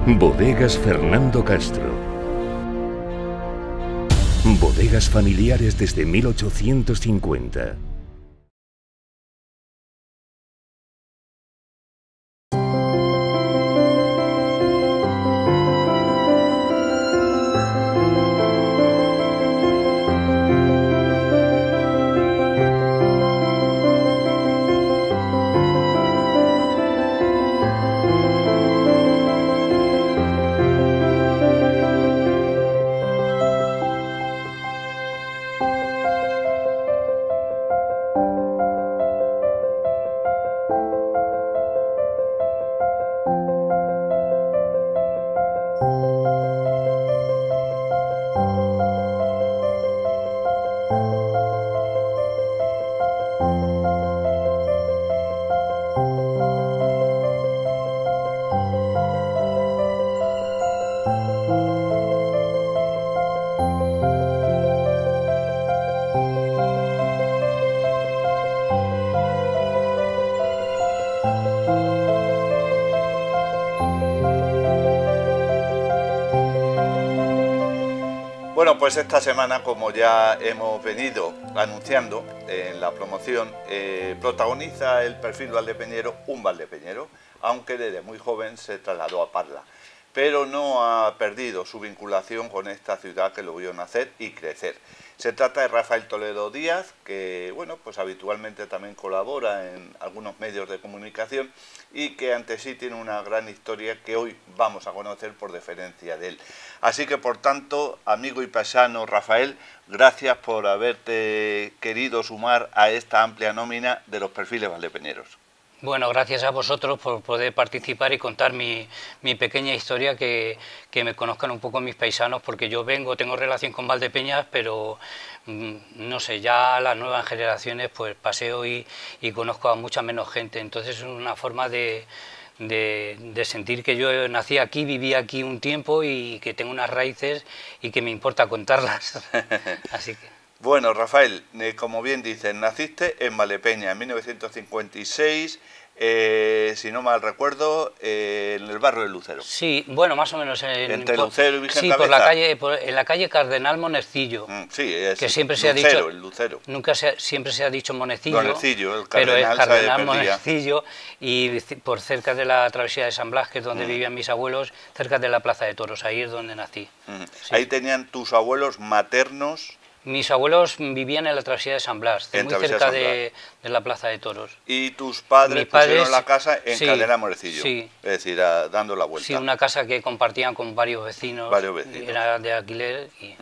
Bodegas Fernando Castro. Bodegas familiares desde 1850. Bueno, pues esta semana, como ya hemos venido anunciando en la promoción, protagoniza el perfil valdepeñero un valdepeñero, aunque desde muy joven se trasladó a Parla, pero no ha perdido su vinculación con esta ciudad que lo vio nacer y crecer. Se trata de Rafael Toledo Díaz, que bueno, pues habitualmente también colabora en algunos medios de comunicación y que ante sí tiene una gran historia que hoy vamos a conocer por deferencia de él. Así que, por tanto, amigo y paisano Rafael, gracias por haberte querido sumar a esta amplia nómina de los perfiles valdepeñeros. Bueno, gracias a vosotros por poder participar y contar mi pequeña historia, que me conozcan un poco mis paisanos, porque yo tengo relación con Valdepeñas, pero no sé, ya las nuevas generaciones pues paseo y conozco a mucha menos gente, entonces es una forma de sentir que yo nací aquí, viví aquí un tiempo y que tengo unas raíces y que me importa contarlas. Así que... Bueno, Rafael, como bien dices, naciste en Valdepeñas en 1956, si no mal recuerdo, en el barrio de Lucero. Sí, bueno, más o menos. Entre Lucero y Virgen sí, Cabeza. En la calle Cardenal Monecillo. Sí, es que siempre Lucero, se ha dicho, el Lucero. Siempre se ha dicho Monecillo, El pero es Cardenal Monecillo, Monecillo, y por cerca de la travesía de San Blas, que es donde vivían mis abuelos, cerca de la Plaza de Toros, ahí es donde nací. Sí. Ahí tenían tus abuelos maternos. Mis abuelos vivían en la travesía de San Blas, muy cerca de la Plaza de Toros. Y tus padres pusieron la casa en Cardenal Monecillo, sí. Es decir, dando la vuelta. Sí, una casa que compartían con varios vecinos. Era de alquiler y...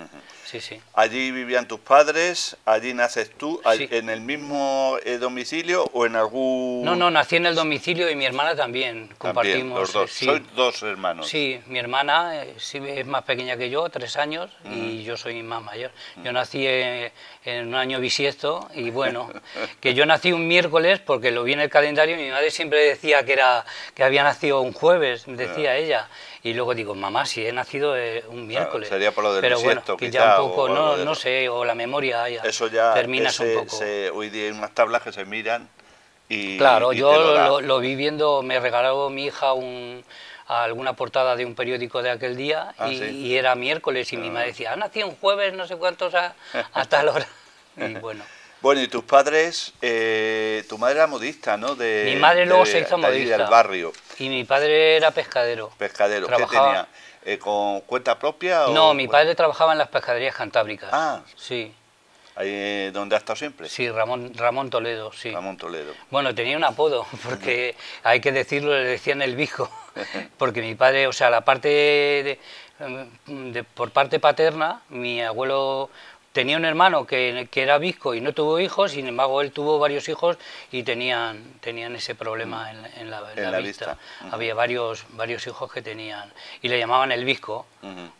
Sí, sí. Allí vivían tus padres, allí naces tú, sí. ¿En el mismo domicilio o en algún...? No, nací en el domicilio y mi hermana también, compartimos. Los dos. Sí. Sois dos hermanos. Sí, mi hermana es más pequeña que yo, 3 años, y yo soy más mayor. Yo nací en un año bisiesto y bueno, que yo nací un miércoles porque lo vi en el calendario y mi madre siempre decía que había nacido un jueves, decía ella. Y luego digo, mamá, si he nacido un miércoles. Claro, sería por lo del pero bisiesto, bueno, que quizá, ya un poco, no sé, o la memoria ya eso ya terminas un poco. Hoy día hay unas tablas que se miran y... Claro, y yo lo vi viendo, me regaló mi hija alguna portada de un periódico de aquel día y era miércoles y mi madre decía, nací un jueves, no sé cuántos a tal hora. Y bueno. Bueno, y tus padres, tu madre era modista, ¿no? Mi madre luego se hizo modista. Del barrio. Y mi padre era pescadero. Pescadero, ¿qué tenía? ¿Con cuenta propia? No, mi padre trabajaba en las pescaderías cantábricas. Ah, sí. ¿Ahí donde ha estado siempre? Sí, Ramón Toledo, sí. Ramón Toledo. Bueno, tenía un apodo, porque hay que decirlo, le decían el Visco, porque mi padre, o sea, la parte por parte paterna, mi abuelo tenía un hermano que era bizco y no tuvo hijos, sin embargo él tuvo varios hijos y tenían ese problema en la vista. Había varios hijos que tenían, y le llamaban el bizco.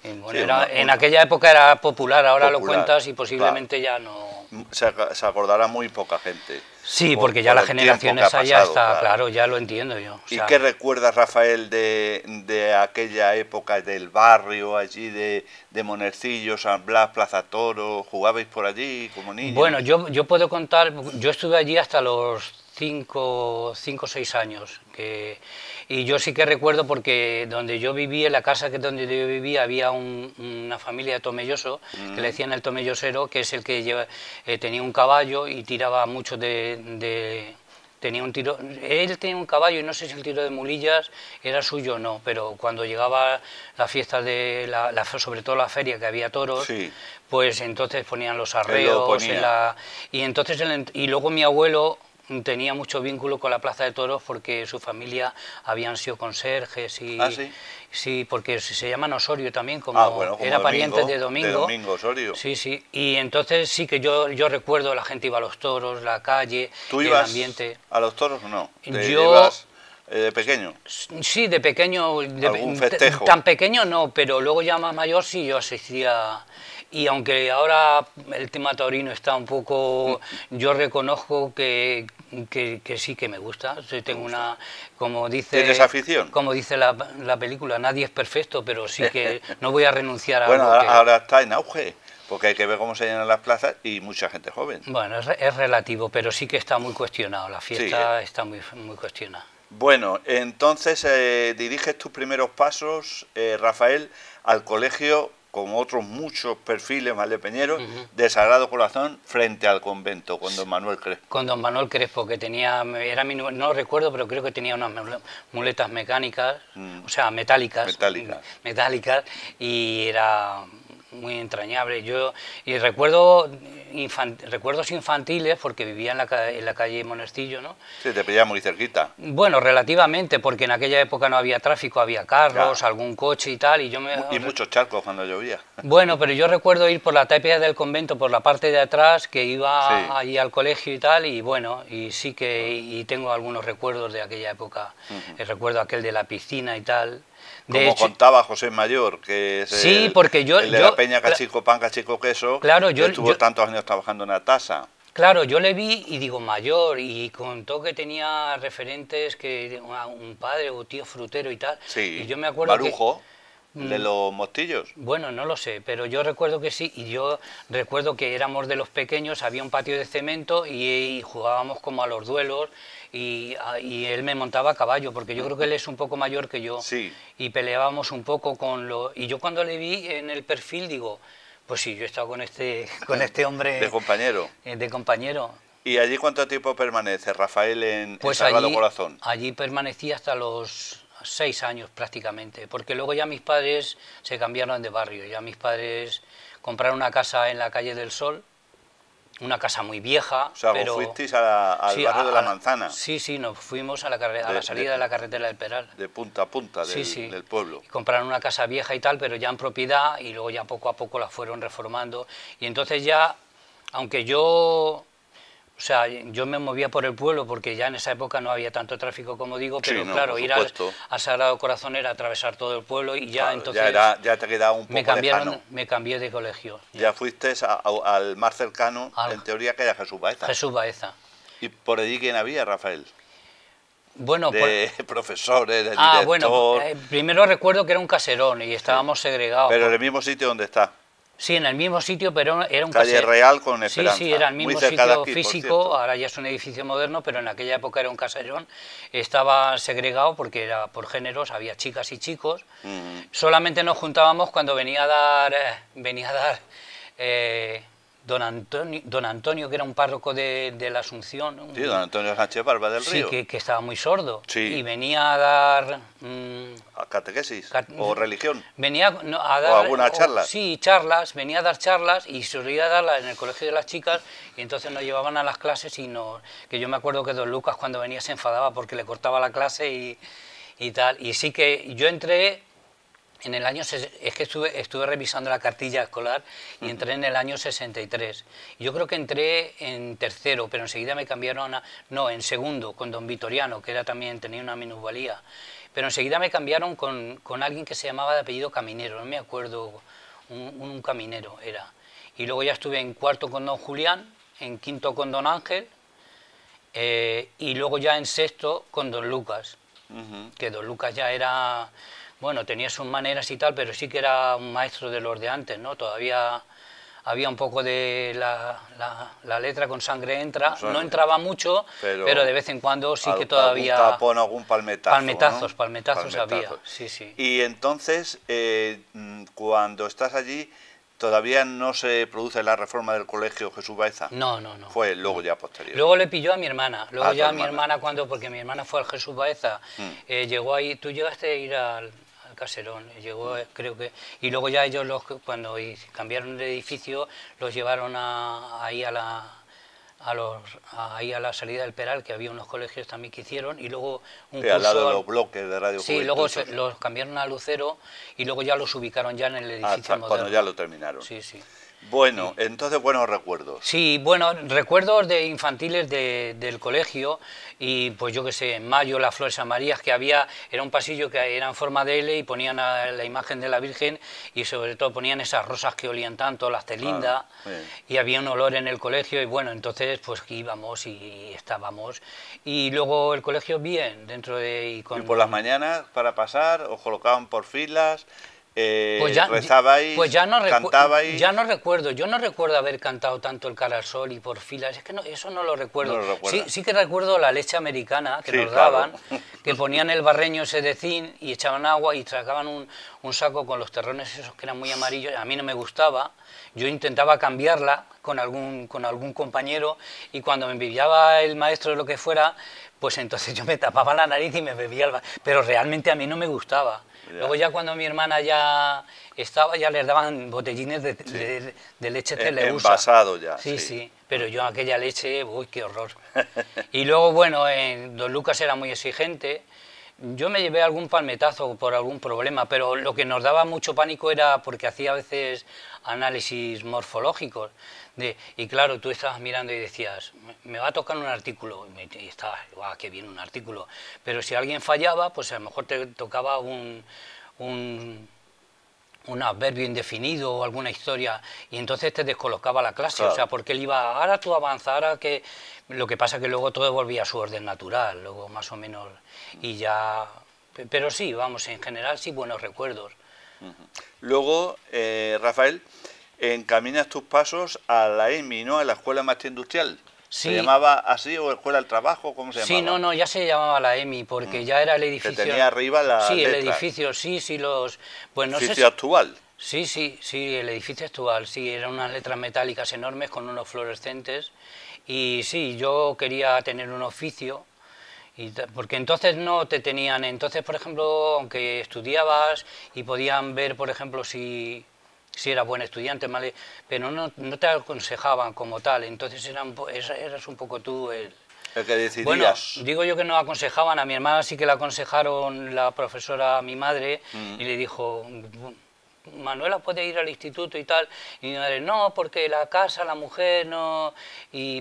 Y bueno, sí, en aquella época era popular, ahora lo cuentas y posiblemente ya no... Se acordará muy poca gente. Sí, porque ya la generación esa ya está, claro, ya lo entiendo yo. ¿Y qué recuerdas, Rafael, de aquella época del barrio allí, de Monecillo, San Blas, Plaza Toro? ¿Jugabais por allí como niños? Bueno, yo puedo contar, yo estuve allí hasta los 5 o 6 años. Y yo sí que recuerdo porque donde yo vivía, en la casa donde yo vivía, había una familia de tomelloso, que le decían el tomellosero, que es el que tenía un caballo y tiraba mucho tenía un tiro, él tenía un caballo y no sé si el tiro de mulillas era suyo o no, pero cuando llegaba la fiesta sobre todo la feria, que había toros, sí, pues entonces ponían los arreos y luego mi abuelo tenía mucho vínculo con la Plaza de Toros porque su familia habían sido conserjes y... ¿Ah, sí? Sí, porque se llaman Osorio también, como era pariente de Domingo. De Domingo Osorio. Sí, sí, y entonces sí que yo recuerdo, la gente iba a los toros, la calle, el ambiente. ¿Tú ibas a los toros o no? ¿Ibas de pequeño? Sí, de pequeño. ¿Algún festejo? Tan pequeño no, pero luego ya más mayor sí yo asistía. Y aunque ahora el tema taurino está un poco... Yo reconozco que sí que me gusta. Tengo una... Como dice, ¿tienes afición? Como dice la película, nadie es perfecto, pero sí que no voy a renunciar a bueno, algo ahora está en auge, porque hay que ver cómo se llenan las plazas y mucha gente joven. Bueno, es relativo, pero sí que está muy cuestionado. La fiesta está muy cuestionada. Bueno, entonces diriges tus primeros pasos, Rafael, al colegio, como otros muchos perfiles valdepeñeros, de Sagrado Corazón, frente al convento, con don Manuel Crespo. Con don Manuel Crespo, que tenía, no lo recuerdo, pero creo que tenía unas muletas mecánicas, o sea, metálicas, y era muy entrañable. Y recuerdos infantiles, porque vivía en la calle Monestillo, ¿no? Sí, te pillaba muy cerquita. Bueno, relativamente, porque en aquella época no había tráfico, había carros, algún coche y tal, y muchos charcos cuando llovía. Bueno, pero yo recuerdo ir por la tapia del convento, por la parte de atrás, que iba allí al colegio y tal, y bueno, y sí que tengo algunos recuerdos de aquella época. Recuerdo aquel de la piscina y tal. Como contaba José Mayor, que es el de la Peña Cachico Pan, Cachico Queso, claro, que estuvo tantos años trabajando en la tasa. Claro, yo le vi y digo Mayor, y contó que tenía referentes, que un padre o tío frutero y tal. Sí, y yo me acuerdo Marujo, de los mostillos. Bueno, no lo sé, pero yo recuerdo que sí, y yo recuerdo que éramos de los pequeños, había un patio de cemento y jugábamos como a los duelos, y él me montaba a caballo, porque yo creo que él es un poco mayor que yo, y peleábamos un poco y yo cuando le vi en el perfil digo, pues sí, yo he estado con este hombre... De compañero. De compañero. ¿Y allí cuánto tiempo permanece Rafael en Sagrado Corazón? Allí permanecí hasta los 6 años prácticamente, porque luego ya mis padres se cambiaron de barrio, ya mis padres compraron una casa en la calle del Sol, una casa muy vieja. O sea, pero fuisteis al barrio de la Manzana. Sí, nos fuimos a la salida de la carretera del Peral. De punta a punta del pueblo. Y compraron una casa vieja y tal, pero ya en propiedad, y luego ya poco a poco la fueron reformando. Y entonces ya, aunque yo... O sea, yo me movía por el pueblo porque ya en esa época no había tanto tráfico como digo, pero claro, ir al Sagrado Corazón era atravesar todo el pueblo y ya entonces... Ya te quedaba un poco lejano. Me cambié de colegio. Ya fuiste al más cercano, en teoría, que era Jesús Baeza. Jesús Baeza. ¿Y por allí quién había, Rafael? Bueno, profesores, de director... bueno, primero recuerdo que era un caserón y estábamos segregados. Pero en el mismo sitio donde está. Sí, en el mismo sitio, pero era un calle Real con Esperanza. Sí, era el mismo sitio físico, ahora ya es un edificio moderno, pero en aquella época era un caserón, estaba segregado porque era por géneros, había chicas y chicos. Solamente nos juntábamos cuando venía a dar don Antonio, que era un párroco de la Asunción. Sí, don Antonio Sánchez Barba del Río. Sí, que estaba muy sordo. Sí. Y venía a dar... catequesis o religión. Venía a dar... ¿O alguna charla? Sí, charlas. Venía a dar charlas y solía darlas en el colegio de las chicas, y entonces nos llevaban a las clases que yo me acuerdo que don Lucas cuando venía se enfadaba porque le cortaba la clase y tal. Y sí que yo entré... En el año, es que estuve revisando la cartilla escolar y entré en el año 63. Yo creo que entré en tercero, pero enseguida me cambiaron en segundo, con don Vitoriano, que tenía una minusvalía. Pero enseguida me cambiaron con alguien que se llamaba de apellido Caminero, no me acuerdo, un caminero era. Y luego ya estuve en cuarto con don Julián, en quinto con don Ángel, y luego ya en sexto con don Lucas, que don Lucas ya era... Bueno, tenía sus maneras y tal, pero sí que era un maestro de los de antes, ¿no? Todavía había un poco de la letra con sangre entra, Sangre. no entraba mucho, pero de vez en cuando sí que todavía... Algún tapón, algún palmetazo, palmetazos, ¿no? palmetazos había, sí, sí. Y entonces, cuando estás allí, ¿todavía no se produce la reforma del colegio Jesús Baeza? No, no, no. Fue luego ya posterior. Luego le pilló a mi hermana. Luego Ah, ya tu mi hermana porque mi hermana fue al Jesús Baeza, llegó ahí, tú llegaste a ir al Caserón, llegó creo que... Y luego ya ellos cuando cambiaron de edificio, los llevaron ahí a la salida del Peral, que había unos colegios también que hicieron, y luego un curso... Al lado de los bloques de Radio Sí, Juventud, luego los cambiaron a Lucero y luego ya los ubicaron ya en el edificio moderno. Cuando ya lo terminaron. Sí, sí. Bueno, entonces buenos recuerdos. Sí, bueno, recuerdos de infantiles del colegio y pues yo qué sé, en mayo las flores amarillas que había, era un pasillo que era en forma de L y ponían la imagen de la Virgen y sobre todo ponían esas rosas que olían tanto, las telinda, y había un olor en el colegio y bueno, entonces pues íbamos y estábamos y luego el colegio bien, dentro de... Y por las mañanas para pasar, os colocaban por filas... Pues rezabais, pues cantabais... Ya no recuerdo, yo no recuerdo haber cantado tanto el Cara al Sol y por filas, es que no, eso no lo recuerdo. No lo sí que recuerdo la leche americana que nos claro. daban, que ponían el barreño ese de zinc y echaban agua y sacaban un saco con los terrones esos que eran muy amarillos, a mí no me gustaba, yo intentaba cambiarla con algún compañero y cuando me envidiaba el maestro de lo que fuera, pues entonces yo me tapaba la nariz y me bebía el pero realmente a mí no me gustaba. Luego ya cuando mi hermana ya estaba, ya les daban botellines de leche Teleusa. Envasado ya. Sí, sí, pero yo aquella leche, uy, qué horror. Y luego, bueno, don Lucas era muy exigente. Yo me llevé algún palmetazo por algún problema, pero lo que nos daba mucho pánico era porque hacía a veces análisis morfológicos. Y claro, tú estabas mirando y decías, me va a tocar un artículo, y estabas, guau, qué bien un artículo. Pero si alguien fallaba, pues a lo mejor te tocaba un adverbio indefinido o alguna historia, y entonces te descolocaba la clase, claro. O sea, porque él iba, ahora tú avanza, ahora que... Lo que pasa que luego todo volvía a su orden natural, luego más o menos, y ya... Pero sí, vamos, en general sí, buenos recuerdos. Luego, Rafael, encaminas tus pasos a la EMI, ¿no?, a la Escuela Maestría Industrial. Sí. ¿Se llamaba así o Escuela del Trabajo? ¿Cómo se llamaba? Sí, no, ya se llamaba la EMI, porque ya era el edificio... Que tenía arriba la Sí, letras. el edificio, sí, los... Pues no ¿Edificio sé si... actual? Sí, el edificio actual, sí, eran unas letras metálicas enormes con unos fluorescentes, y sí, yo quería tener un oficio, porque entonces no te tenían, entonces por ejemplo, aunque estudiabas y podían ver, por ejemplo, si eras buen estudiante, ¿vale? Pero no te aconsejaban como tal, entonces eras un poco tú el que decidías. Bueno, digo yo que no aconsejaban, a mi hermana sí que la aconsejaron la profesora, a mi madre, y le dijo... Manuela puede ir al instituto y tal, y mi madre, no, porque la casa, la mujer, no...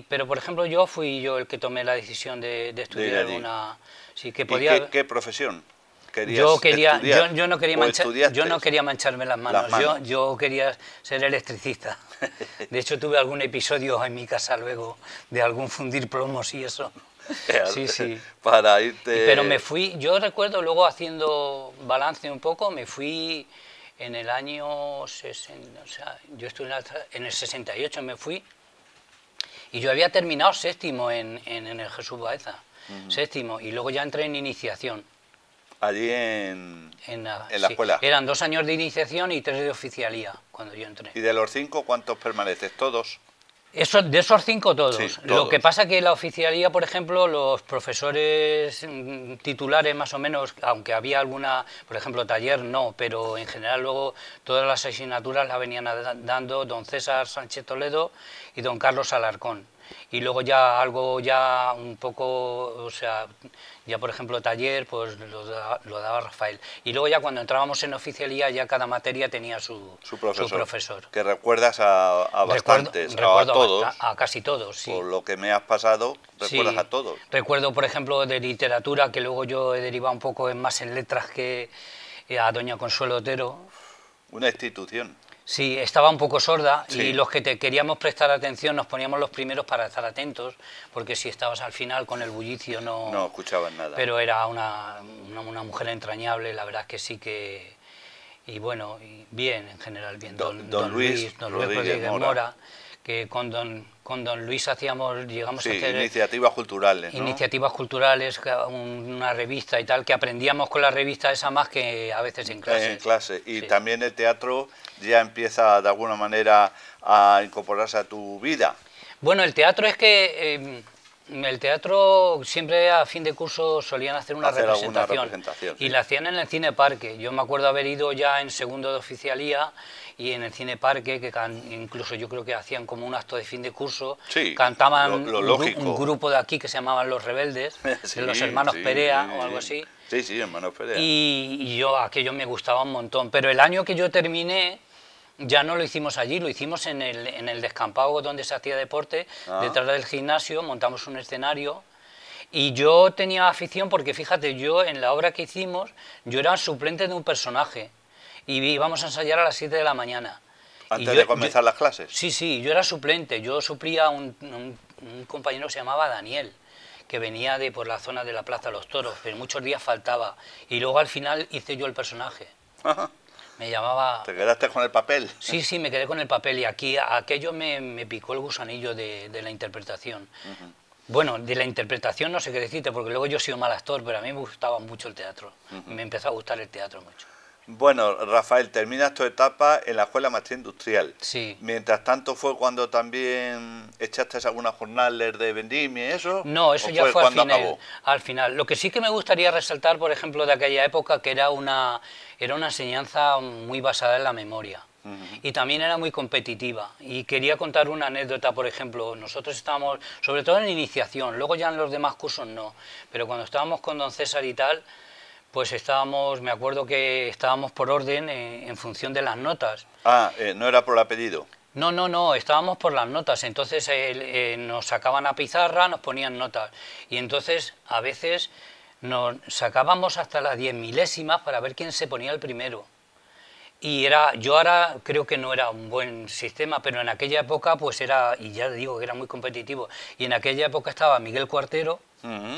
Pero, por ejemplo, fui yo el que tomé la decisión de estudiar alguna... Sí, que podía... ¿Y qué profesión querías yo no quería mancharme las manos. Yo quería ser electricista. De hecho, tuve algún episodio en mi casa luego de algún fundir plomos y eso. Sí. Para irte... Pero me fui, yo recuerdo luego haciendo balance un poco, me fui... En el año 60, o sea, yo estuve en el 68 me fui y yo había terminado séptimo en el Jesús Baeza, séptimo, y luego ya entré en iniciación. Allí en la escuela. Eran 2 años de iniciación y 3 de oficialía cuando yo entré. ¿Y de los 5 cuántos permaneces? ¿Todos? De esos 5 todos. Sí, todos. Lo que pasa que la oficialía, por ejemplo, los profesores titulares más o menos, aunque había alguna, por ejemplo, taller no, pero en general luego todas las asignaturas las venían dando don César Sánchez Toledo y don Carlos Alarcón. Y luego ya algo ya un poco, o sea, ya por ejemplo taller, pues lo daba Rafael. Y luego ya cuando entrábamos en oficialía ya cada materia tenía su profesor. Que recuerdas a bastantes, recuerdo a todos. A casi todos, sí. Por lo que me has pasado, recuerdas a todos. Recuerdo, por ejemplo, de literatura, que luego yo he derivado un poco más en letras que a doña Consuelo Otero. Una institución. Sí, estaba un poco sorda, sí. Y los que te queríamos prestar atención nos poníamos los primeros para estar atentos, porque si estabas al final con el bullicio no escuchabas nada. Pero era una mujer entrañable, la verdad es que sí que... y bueno, y bien, en general, bien. Don Luis Rodríguez Mora, que con don Luis llegamos a hacer iniciativas culturales, ¿no? Iniciativas culturales, una revista y tal, que aprendíamos con la revista esa más que a veces en clase. En clase. Y también el teatro ya empieza de alguna manera a incorporarse a tu vida. Bueno, el teatro es que... el teatro siempre a fin de curso solían hacer una representación y la hacían en el Cine Parque. Yo me acuerdo haber ido ya en segundo de oficialía y en el Cine Parque, que incluso yo creo que hacían como un acto de fin de curso, cantaban un grupo de aquí que se llamaban Los Rebeldes, de los hermanos Perea o algo así. Sí, hermanos Perea. Y yo aquello me gustaba un montón, pero el año que yo terminé ya no lo hicimos allí, lo hicimos en el descampado donde se hacía deporte, detrás del gimnasio, montamos un escenario y yo tenía afición porque fíjate, yo en la obra que hicimos, yo era suplente de un personaje y íbamos a ensayar a las 7 de la mañana. ¿Antes de comenzar las clases? Sí, yo era suplente, yo suplía a un compañero que se llamaba Daniel, que venía de por la zona de la Plaza de los Toros, pero muchos días faltaba y luego al final hice yo el personaje. Me llamaba... ¿Te quedaste con el papel? Sí, me quedé con el papel y aquello me picó el gusanillo de la interpretación. Bueno, de la interpretación no sé qué decirte, porque luego yo he sido mal actor, pero a mí me gustaba mucho el teatro. Me empezó a gustar el teatro mucho. Bueno, Rafael, terminas tu etapa en la Escuela de Maestría Industrial. Sí. Mientras tanto, ¿fue cuando también echaste algunas jornales de vendimia y eso? No, eso ya fue al final. Lo que sí que me gustaría resaltar, por ejemplo, de aquella época, que era una enseñanza muy basada en la memoria. Y también era muy competitiva. Y quería contar una anécdota, por ejemplo, nosotros estábamos, sobre todo en iniciación, luego ya en los demás cursos no, pero cuando estábamos con don César y tal, pues me acuerdo que estábamos por orden en función de las notas. ¿No era por el apellido? No, estábamos por las notas, entonces nos sacaban a pizarra, nos ponían notas, y entonces a veces nos sacábamos hasta las 10 milésimas para ver quién se ponía el primero. Y yo ahora creo que no era un buen sistema, pero en aquella época pues era, y ya digo que era muy competitivo, y en aquella época estaba Miguel Cuartero,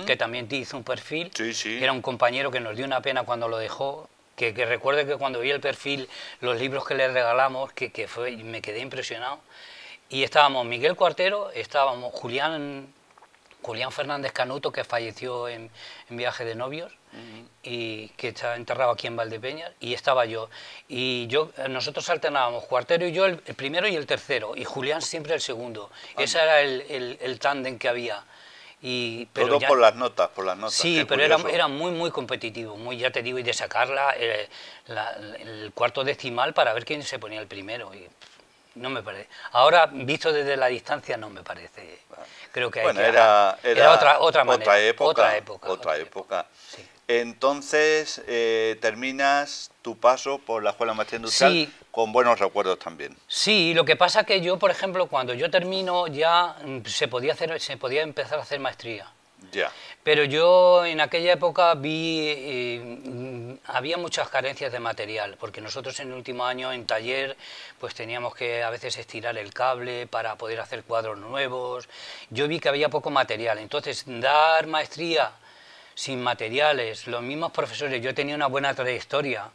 que también hizo un perfil, que era un compañero que nos dio una pena cuando lo dejó, que recuerde que cuando vi el perfil, los libros que le regalamos, me quedé impresionado. Y estábamos Miguel Cuartero, estábamos Julián Fernández Canuto, que falleció en Viaje de Novios, y que está enterrado aquí en Valdepeñas, y estaba yo. Y nosotros alternábamos, Cuartero y yo el primero y el tercero, y Julián siempre el segundo. Ese era el tándem que había. Todo por las notas. Sí, pero era muy competitivo, ya te digo, y de sacarla el cuarto decimal para ver quién se ponía el primero. Y no me parece. Ahora, visto desde la distancia, no me parece. Creo que era otra manera, otra época. Sí. Entonces, terminas tu paso por la Escuela de Maestría Industrial con buenos recuerdos también. Sí, lo que pasa que yo, por ejemplo, cuando yo termino ya se podía empezar a hacer maestría. Ya. Pero yo en aquella época había muchas carencias de material, porque nosotros en el último año en taller pues teníamos que a veces estirar el cable para poder hacer cuadros nuevos. Yo vi que había poco material, entonces dar maestría sin materiales, los mismos profesores, yo tenía una buena trayectoria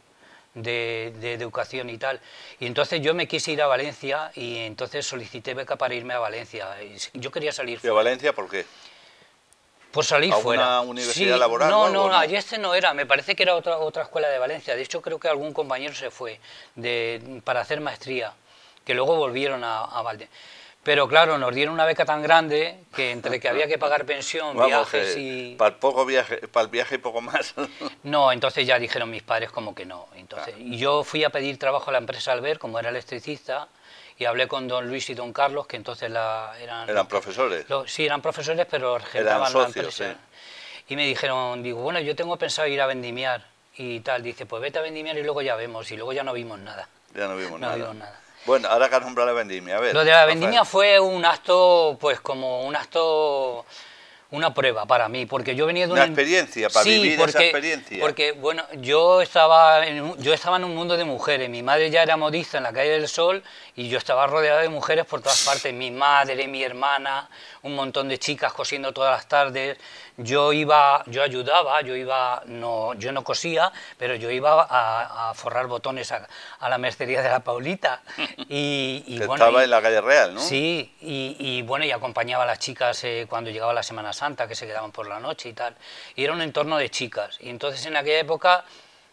de educación y tal, y entonces yo me quise ir a Valencia y entonces solicité beca para irme a Valencia. Yo quería salir fuera. ¿Y a Valencia por qué? Por salir fuera. ¿A una universidad laboral? No, allí no era, me parece que era otra escuela de Valencia. De hecho, creo que algún compañero se fue para hacer maestría, que luego volvieron a Valdemar. Pero claro, nos dieron una beca tan grande que entre que había que pagar pensión, viajes y... Para el viaje y poco más. No, entonces ya dijeron mis padres como que no. Entonces, y yo fui a pedir trabajo a la empresa Albert, como era electricista, y hablé con don Luis y don Carlos, que entonces ¿Eran profesores? Sí, eran profesores, pero regentaban la empresa. Sí. Y me dijeron, bueno, yo tengo pensado ir a vendimiar y tal. Dice, pues vete a vendimiar y luego ya vemos. Y luego ya no vimos nada. Ya no vimos nada. Bueno, ahora que has nombrado la vendimia, a ver. Lo de la vendimia fue un acto, pues como un acto una prueba para mí, porque yo venía de una experiencia, para vivir esa experiencia. Porque, bueno, yo estaba en un mundo de mujeres. Mi madre ya era modista en la calle del Sol y yo estaba rodeado de mujeres por todas partes. Mi madre, mi hermana, un montón de chicas cosiendo todas las tardes. Yo ayudaba, yo no cosía, pero yo iba a forrar botones a la mercería de la Paulita. Y que bueno, estaba en la calle Real, ¿no? Sí, y bueno, y acompañaba a las chicas cuando llegaba la Semana Santa, que se quedaban por la noche y tal. Y era un entorno de chicas. Y entonces en aquella época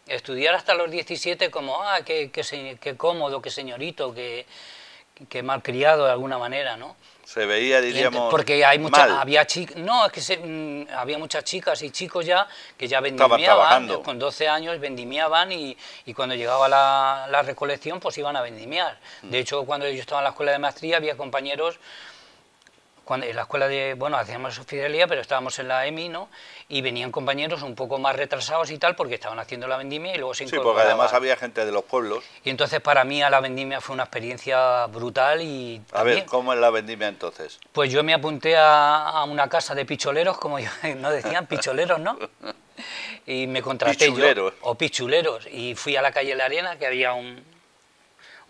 estudiar hasta los 17 como, qué cómodo, qué señorito, qué malcriado de alguna manera, ¿no? Se veía, diríamos, porque había chicas, no, es que había muchas chicas y chicos ya que ya vendimiaban, con 12 años vendimiaban y cuando llegaba la recolección pues iban a vendimiar. De hecho, cuando yo estaba en la escuela de maestría había compañeros, en la escuela hacíamos fidelía, pero estábamos en la EMI, ¿no? Y venían compañeros un poco más retrasados y tal, porque estaban haciendo la vendimia y luego se incorporaban. Sí, porque además había gente de los pueblos. Y entonces para mí a la vendimia fue una experiencia brutal y A ver, ¿cómo es la vendimia entonces? Pues yo me apunté a una casa de picholeros, como yo, no decían, picholeros, ¿no? Y me contraté yo, o pichuleros, y fui a la calle La Arena, que había un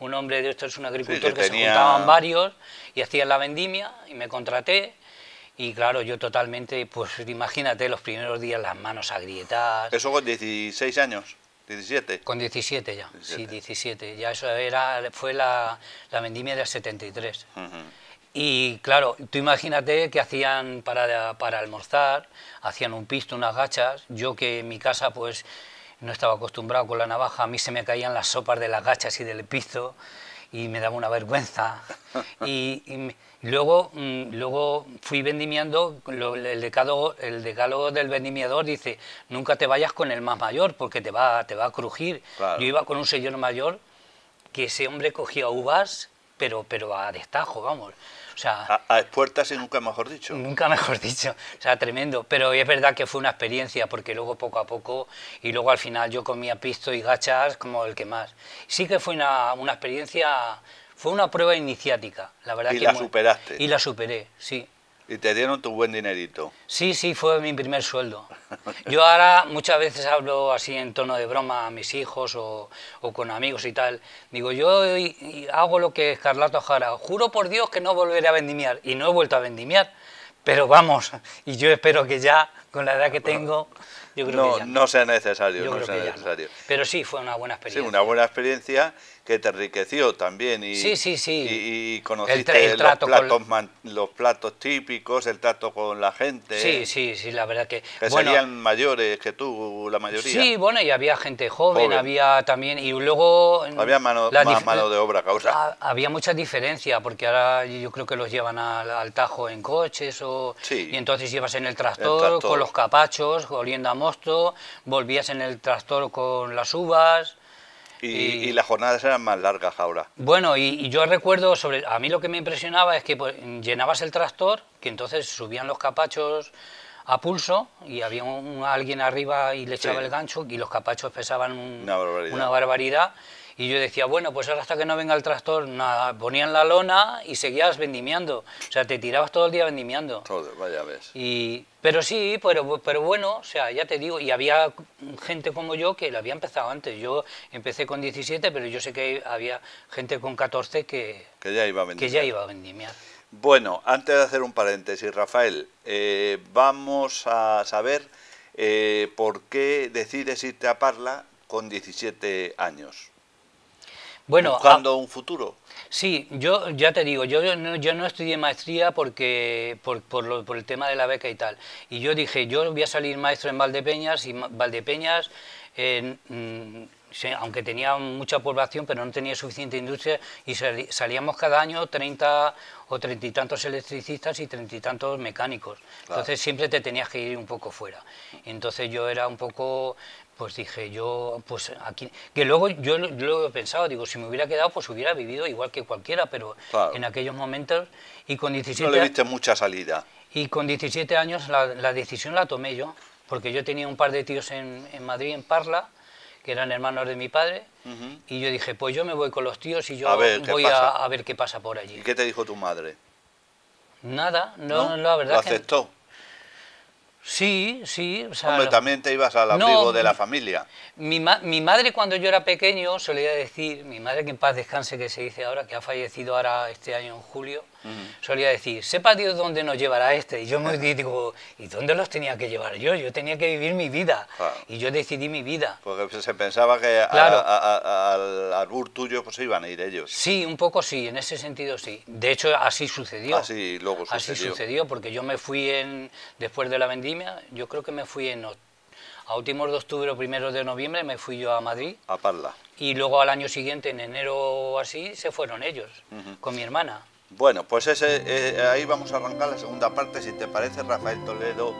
hombre de estos, un agricultor, que se juntaban varios y hacían la vendimia, y me contraté, y claro, yo totalmente, pues imagínate, los primeros días las manos agrietadas. ¿Eso con 16 años? ¿17? Con 17 ya, 17. Sí, 17, ya eso fue la vendimia del 73. Y claro, tú imagínate que hacían para almorzar, hacían un pisto, unas gachas, yo que en mi casa pues no estaba acostumbrado con la navaja, a mí se me caían las sopas de las gachas y del pisto y me daba una vergüenza. Y luego fui vendimiando, el decálogo del vendimiador dice, nunca te vayas con el más mayor porque te va a crujir. Claro. Yo iba con un señor mayor que ese hombre cogía uvas, pero a destajo, vamos. O sea, a expuertas y nunca mejor dicho. Nunca mejor dicho, o sea, tremendo. Pero es verdad que fue una experiencia, porque luego poco a poco, y luego al final yo comía pisto y gachas como el que más. Sí que fue una experiencia, fue una prueba iniciática, la verdad. ¿Y la superaste? Y la superé, sí. ¿Y te dieron tu buen dinerito? Sí, fue mi primer sueldo. Yo ahora muchas veces hablo así en tono de broma a mis hijos o con amigos y tal. Digo, yo hago lo que Escarlata O'Hara. Juro por Dios que no volveré a vendimiar. Y no he vuelto a vendimiar. Pero vamos, y yo espero que ya, con la edad que tengo, yo creo que ya. No sea necesario, yo no creo sea que necesario. Ya no. Pero sí, fue una buena experiencia. Sí, una buena experiencia que te enriqueció también. Y, sí. Y conociste los platos típicos, el trato con la gente. Sí, la verdad que... Que serían mayores que tú, la mayoría. Sí, bueno, y había gente joven. Había también... Y luego... Había más mano de obra, causa. Había mucha diferencia, porque ahora yo creo que los llevan al Tajo en coches, y entonces ibas en el tractor con los capachos, oliendo a mosto, volvías en el tractor con las uvas... Y las jornadas eran más largas ahora. Bueno, y yo recuerdo, a mí lo que me impresionaba es que pues, llenabas el tractor, que entonces subían los capachos a pulso y había alguien arriba y le echaba el gancho y los capachos pesaban una barbaridad. Y yo decía, bueno, pues ahora hasta que no venga el tractor, nada, ponían la lona y seguías vendimiando. O sea, te tirabas todo el día vendimiando. Todo, vaya ves. Pero sí, pero bueno, o sea, ya te digo, y había gente como yo que lo había empezado antes. Yo empecé con 17, pero yo sé que había gente con 14 que ya iba a vendimiar. Bueno, antes de hacer un paréntesis, Rafael, vamos a saber por qué decides irte a Parla con 17 años. Bueno, buscando un futuro. Sí, yo ya te digo, yo no estudié maestría por el tema de la beca y tal. Y yo dije, yo voy a salir maestro en Valdepeñas, y Valdepeñas, aunque tenía mucha población, pero no tenía suficiente industria, y salíamos cada año 30 o 30 y tantos electricistas y 30 y tantos mecánicos. Claro. Entonces siempre te tenías que ir un poco fuera. Entonces yo era un poco... Pues dije yo, pues aquí, que luego yo lo he pensado, digo, si me hubiera quedado, pues hubiera vivido igual que cualquiera, pero claro, en aquellos momentos, y con 17 no le viste mucha salida. Y con 17 años la decisión la tomé yo, porque yo tenía un par de tíos en Madrid, en Parla, que eran hermanos de mi padre, y yo dije, pues yo me voy con los tíos y yo voy a ver qué pasa por allí. ¿Y qué te dijo tu madre? Nada, no la verdad. ¿Lo aceptó? Sí, sí. O sea, Hombre, también te ibas al abrigo de la familia. Mi madre cuando yo era pequeño solía decir, mi madre que en paz descanse, que se dice ahora, que ha fallecido ahora este año en julio, solía decir, sepa Dios dónde nos llevará este. Y yo me digo, ¿y dónde los tenía que llevar yo? Yo tenía que vivir mi vida. Claro. Y yo decidí mi vida. Porque se pensaba que Claro. al arbur tuyo pues iban a ir ellos. Sí, un poco sí, en ese sentido sí. De hecho, así sucedió. Así luego sucedió. Así sucedió, porque yo me fui después de la vendimia, yo creo que me fui a últimos de octubre o primeros de noviembre, me fui yo a Madrid. A Parla. Y luego al año siguiente, en enero o así, se fueron ellos, con mi hermana. Bueno, pues ahí vamos a arrancar la segunda parte, si te parece, Rafael Toledo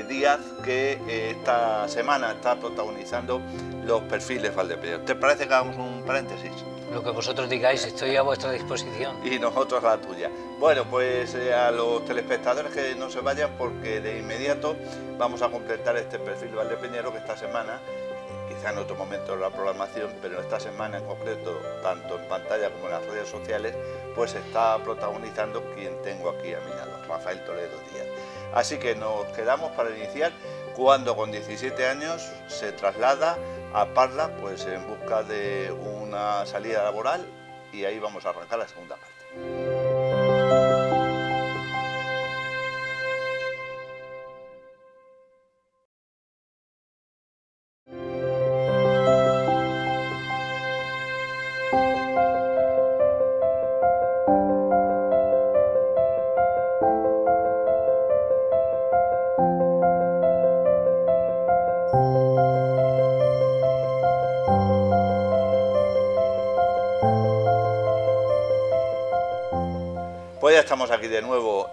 Díaz, que esta semana está protagonizando los perfiles valdepeñeros. ¿Te parece que hagamos un paréntesis? Lo que vosotros digáis, estoy a vuestra disposición. Y nosotros la tuya. Bueno, pues a los telespectadores que no se vayan, porque de inmediato vamos a completar este perfil valdepeñero que esta semana, quizá en otro momento de la programación, pero esta semana en concreto, tanto en pantalla como en las redes sociales, pues está protagonizando quien tengo aquí a mi lado, Rafael Toledo Díaz. Así que nos quedamos para iniciar cuando con 17 años se traslada a Parla, pues en busca de una salida laboral, y ahí vamos a arrancar la segunda parte. Pues ya estamos aquí de nuevo,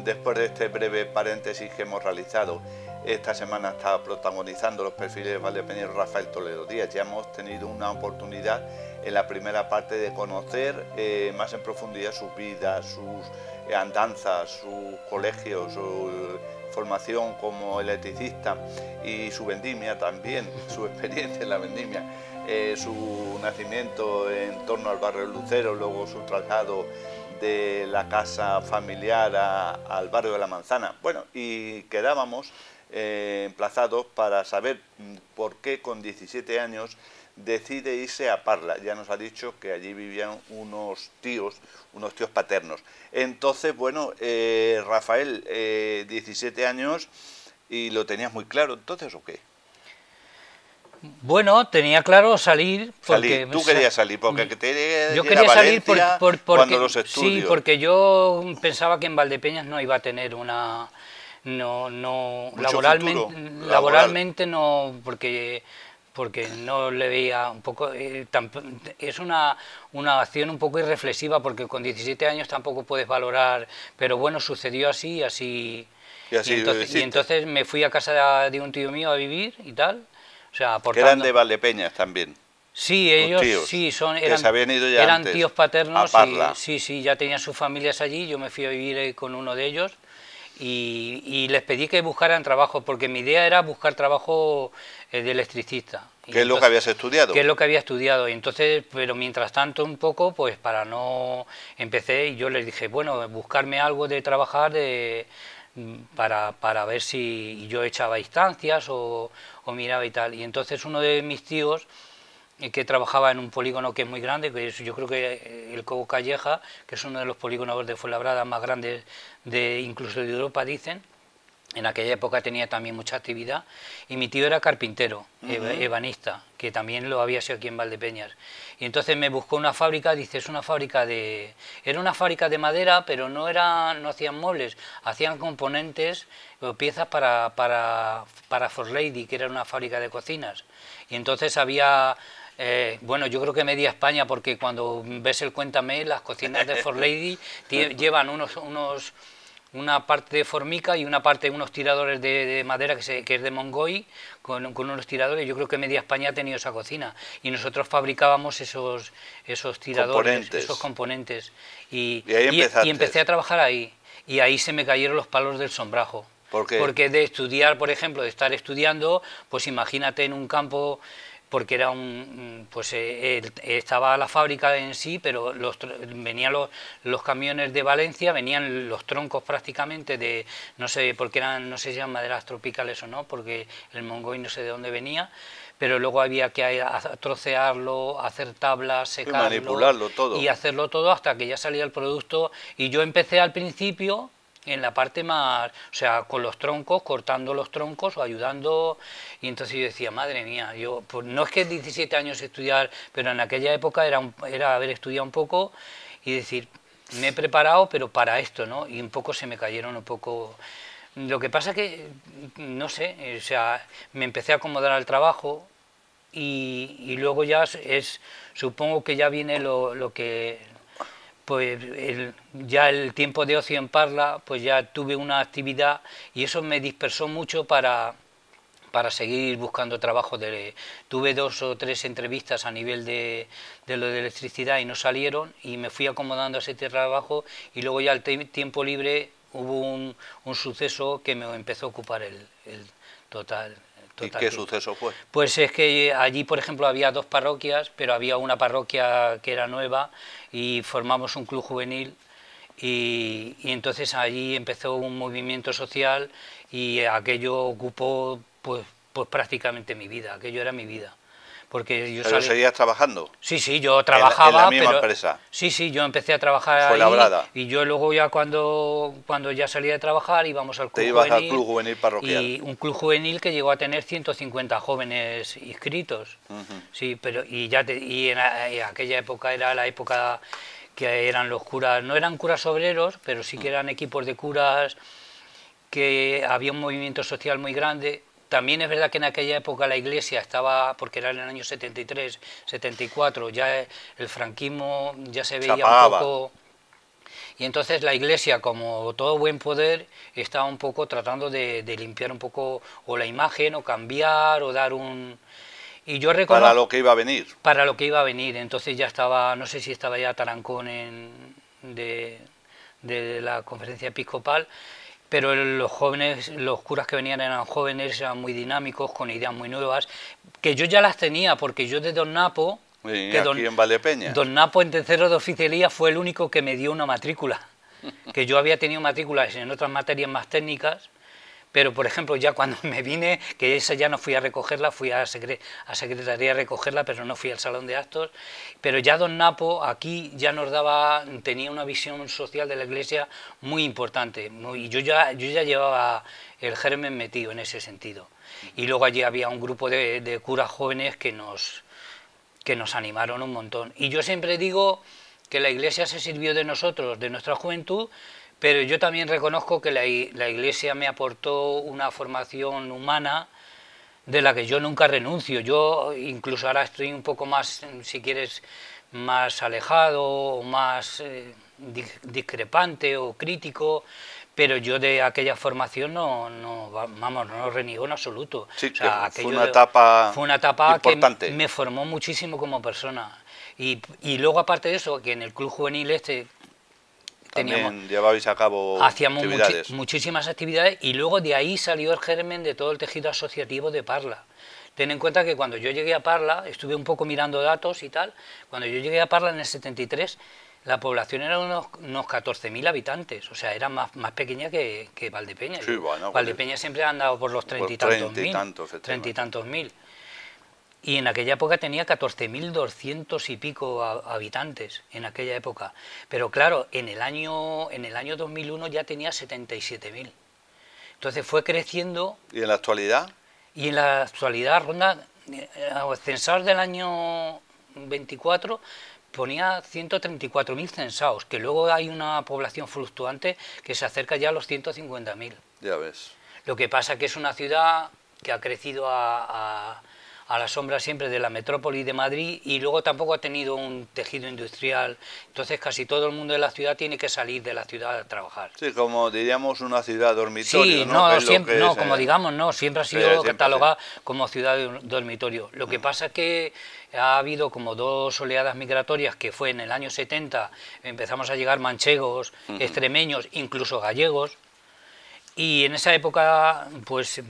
después de este breve paréntesis que hemos realizado. Esta semana está protagonizando los perfiles valdepeñeros Rafael Toledo Díaz. Ya hemos tenido una oportunidad en la primera parte de conocer más en profundidad su vida, sus andanzas, sus colegios, su formación como electricista y su vendimia también, su experiencia en la vendimia, su nacimiento en torno al barrio Lucero, luego su traslado de la casa familiar al barrio de la Manzana. Bueno, y quedábamos emplazados para saber por qué con 17 años decide irse a Parla. Ya nos ha dicho que allí vivían unos tíos paternos. Entonces, bueno, Rafael, 17 años, y lo tenías muy claro, ¿entonces o qué? Bueno, tenía claro salir. Porque tú querías salir, porque yo quería salir porque, cuando los estudios. Sí, porque yo pensaba que en Valdepeñas no iba a tener una... laboralmente no, porque no le veía un poco... es una acción un poco irreflexiva, porque con 17 años tampoco puedes valorar, pero bueno, sucedió así. Y entonces me fui a casa de un tío mío a vivir y tal. O sea, que eran de Valdepeñas también. Sí, ellos tíos, sí eran tíos paternos, a Parla. Sí, ya tenían sus familias allí. Yo me fui a vivir con uno de ellos y les pedí que buscaran trabajo, porque mi idea era buscar trabajo de electricista. ¿Qué es lo que habías estudiado? ¿Qué es lo que había estudiado? Y entonces, pero mientras tanto un poco, pues para no... Empecé y yo les dije, bueno, buscarme algo de trabajar para ver si yo echaba instancias o miraba y tal. Y entonces uno de mis tíos, que trabajaba en un polígono que es muy grande, que es, yo creo que el Cobo Calleja, que es uno de los polígonos de Fuenlabrada más grandes incluso de Europa, dicen. En aquella época tenía también mucha actividad, y mi tío era carpintero, ebanista, que también lo había sido aquí en Valdepeñas. Y entonces me buscó una fábrica, dice, era una fábrica de madera, pero no hacían muebles, hacían componentes o piezas para Forlady, que era una fábrica de cocinas. Y entonces había... bueno, yo creo que media España, porque cuando ves el Cuéntame, las cocinas de Forlady llevan una parte de formica y una parte, unos tiradores de madera que es de Mongoy, con unos tiradores. Yo creo que media España ha tenido esa cocina, y nosotros fabricábamos esos tiradores, esos componentes. Y empecé a trabajar ahí, y ahí se me cayeron los palos del sombrajo. ¿Por qué? Porque de estudiar, por ejemplo, de estar estudiando, pues imagínate en un campo porque era estaba la fábrica en sí, pero venían los camiones de Valencia, venían los troncos prácticamente de, no sé, porque eran, no sé si eran maderas tropicales o no, porque el mongoy no sé de dónde venía, pero luego había que trocearlo, hacer tablas, secarlo, y manipularlo todo. Y hacerlo todo hasta que ya salía el producto. Y yo empecé al principio en la parte más, o sea, con los troncos, cortando los troncos o ayudando, y entonces yo decía, madre mía, yo, pues no es que 17 años estudiar, pero en aquella época era haber estudiado un poco y decir, me he preparado, pero para esto, ¿no? Y un poco se me cayeron un poco. Lo que pasa que, no sé, o sea, me empecé a acomodar al trabajo y luego ya supongo que ya viene lo que, pues ya el tiempo de ocio en Parla, pues ya tuve una actividad y eso me dispersó mucho para seguir buscando trabajo. Tuve 2 o 3 entrevistas a nivel de lo de electricidad y no salieron, y me fui acomodando a ese trabajo, y luego ya al tiempo libre hubo un suceso que me empezó a ocupar el total. ¿Y qué suceso fue? Pues es que allí, por ejemplo, había 2 parroquias, pero había una parroquia que era nueva y formamos un club juvenil, y entonces allí empezó un movimiento social y aquello ocupó pues prácticamente mi vida, aquello era mi vida. Porque yo ¿Pero seguías trabajando? Sí, sí, yo trabajaba. ¿En la misma empresa? Sí, sí, yo empecé a trabajar ¿Fue labrada? Y yo luego ya cuando ya salía de trabajar íbamos al club juvenil. ¿Te ibas juvenil, al club juvenil parroquial? Y un club juvenil que llegó a tener 150 jóvenes inscritos. Sí, pero y en aquella época era la época que eran los curas, no eran curas obreros, pero sí que eran equipos de curas, que había un movimiento social muy grande. También es verdad que en aquella época la Iglesia estaba, porque era en el año 73, 74, ya el franquismo ya se veía un poco, y entonces la Iglesia, como todo buen poder, estaba un poco tratando de limpiar un poco o la imagen, o cambiar, o dar un... Y yo reconozco, para lo que iba a venir. Para lo que iba a venir, entonces ya estaba, no sé si estaba ya Tarancón de la conferencia episcopal, pero los jóvenes, los curas que venían eran jóvenes, eran muy dinámicos, con ideas muy nuevas, que yo ya las tenía, porque yo de Don Napo, sí, aquí en Valdepeñas, Don Napo en tercero de oficialía fue el único que me dio una matrícula, que yo había tenido matrículas en otras materias más técnicas, pero por ejemplo ya cuando me vine, que esa ya no fui a recogerla, fui a secretaría a recogerla, pero no fui al salón de actos, pero ya Don Napo aquí ya tenía una visión social de la Iglesia muy importante, y yo ya llevaba el germen metido en ese sentido. Y luego allí había un grupo de curas jóvenes que nos animaron un montón. Y yo siempre digo que la Iglesia se sirvió de nosotros, de nuestra juventud, pero yo también reconozco que la Iglesia me aportó una formación humana de la que yo nunca renuncio. Yo incluso ahora estoy un poco más, si quieres, más alejado, o más discrepante o crítico, pero yo de aquella formación no reniego en absoluto. Sí, o sea, fue una etapa importante, que me formó muchísimo como persona. Y luego, aparte de eso, que en el club juvenil también llevabais a cabo hacíamos actividades. Muchísimas actividades, y luego de ahí salió el germen de todo el tejido asociativo de Parla. Ten en cuenta que cuando yo llegué a Parla, estuve un poco mirando datos y tal, cuando yo llegué a Parla en el 73, la población era unos 14.000 habitantes, o sea, era más pequeña que Valdepeñas. Sí, bueno, Valdepeñas siempre ha andado por los 30 y tantos mil. Y en aquella época tenía 14.200 y pico habitantes, en aquella época. Pero claro, en el año 2001 ya tenía 77.000. Entonces fue creciendo. ¿Y en la actualidad? Y en la actualidad ronda, el censador del año 24 ponía 134.000 censados, que luego hay una población fluctuante que se acerca ya a los 150.000. Ya ves. Lo que pasa que es una ciudad que ha crecido a la sombra siempre de la metrópoli de Madrid, y luego tampoco ha tenido un tejido industrial, entonces casi todo el mundo de la ciudad tiene que salir de la ciudad a trabajar. Sí, como diríamos una ciudad dormitorio. Sí, como digamos, no, siempre ha sido catalogada como ciudad dormitorio. Lo que pasa es que ha habido como 2 oleadas migratorias, que fue en el año 70, empezamos a llegar manchegos, extremeños, incluso gallegos, y en esa época pues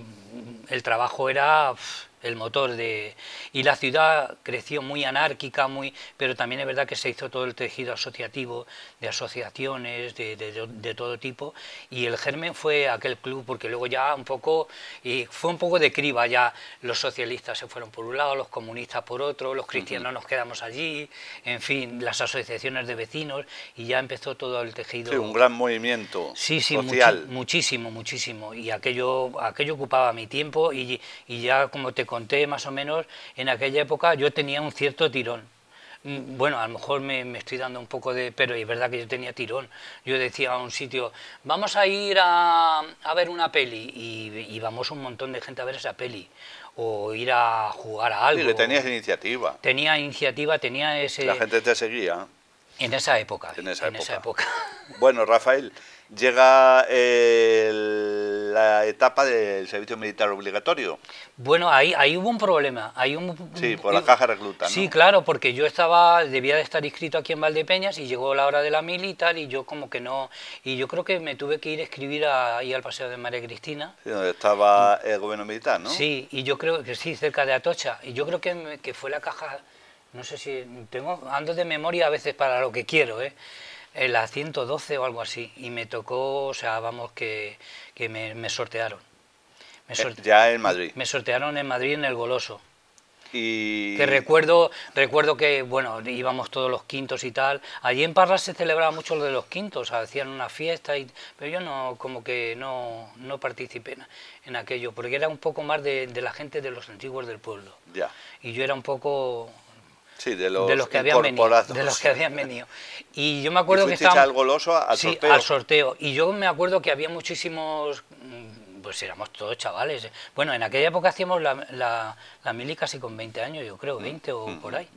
el trabajo era el motor de... Y la ciudad creció muy anárquica, pero también es verdad que se hizo todo el tejido asociativo, de asociaciones, de todo tipo, y el germen fue aquel club, porque luego ya un poco, y fue un poco de criba, ya los socialistas se fueron por un lado, los comunistas por otro, los cristianos nos quedamos allí, en fin, las asociaciones de vecinos, y ya empezó todo el tejido... Sí, un gran movimiento social. Muchísimo, muchísimo, y aquello ocupaba mi tiempo, y ya como te conté más o menos, en aquella época yo tenía un cierto tirón. Bueno, a lo mejor me estoy dando un poco de... pero es verdad que yo tenía tirón. Yo decía a un sitio, vamos a ir a ver una peli, y íbamos un montón de gente a ver esa peli, o ir a jugar a algo. Sí, que tenías iniciativa. Tenía iniciativa, tenía ese... La gente te seguía. En esa época. En esa época. Época. Bueno, Rafael, llega la etapa del servicio militar obligatorio. Bueno, ahí hubo un problema. Sí, por la caja recluta, ¿no? Sí, claro, porque yo debía de estar inscrito aquí en Valdepeñas, y llegó la hora de la militar y yo como que no... Y yo creo que me tuve que ir a escribir ahí al Paseo de María Cristina. Sí, donde estaba el gobierno militar, ¿no? Sí, y yo creo que sí, cerca de Atocha. Y yo creo que fue la caja... No sé si... ando de memoria a veces para lo que quiero, la 112 o algo así, y me tocó, o sea, vamos, que me sortearon. Ya en Madrid. Me sortearon en Madrid, en el Goloso. Y... Que recuerdo que, bueno, íbamos todos los quintos y tal. Allí en Parras se celebraba mucho lo de los quintos, hacían una fiesta, pero yo no participé en aquello, porque era un poco más de la gente de los antiguos del pueblo. Ya. Y yo era un poco... Sí, de los que habían venido. Y yo me acuerdo que estábamos... al Goloso, al sorteo. Sí, al sorteo. Y yo me acuerdo que había muchísimos... Pues éramos todos chavales. Bueno, en aquella época hacíamos la mili casi con 20 años, yo creo, 20 o por ahí.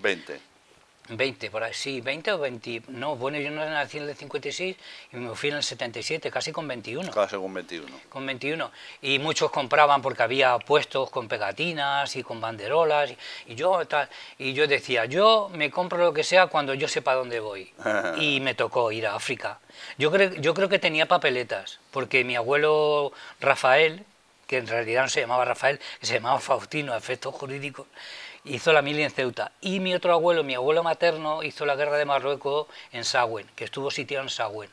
20, por ahí, sí, 20 o 20... No, bueno, yo no nací en el 56 y me fui en el 77, casi con 21. Casi con 21. Con 21. Y muchos compraban porque había puestos con pegatinas y con banderolas. Y yo decía, yo me compro lo que sea cuando yo sepa dónde voy. Y me tocó ir a África. Yo creo que tenía papeletas, porque mi abuelo Rafael, que en realidad no se llamaba Rafael, que se llamaba Faustino, a efectos jurídicos, hizo la mili en Ceuta, y mi otro abuelo, mi abuelo materno, hizo la guerra de Marruecos en Sahagüen, que estuvo sitiado en Sahagüen.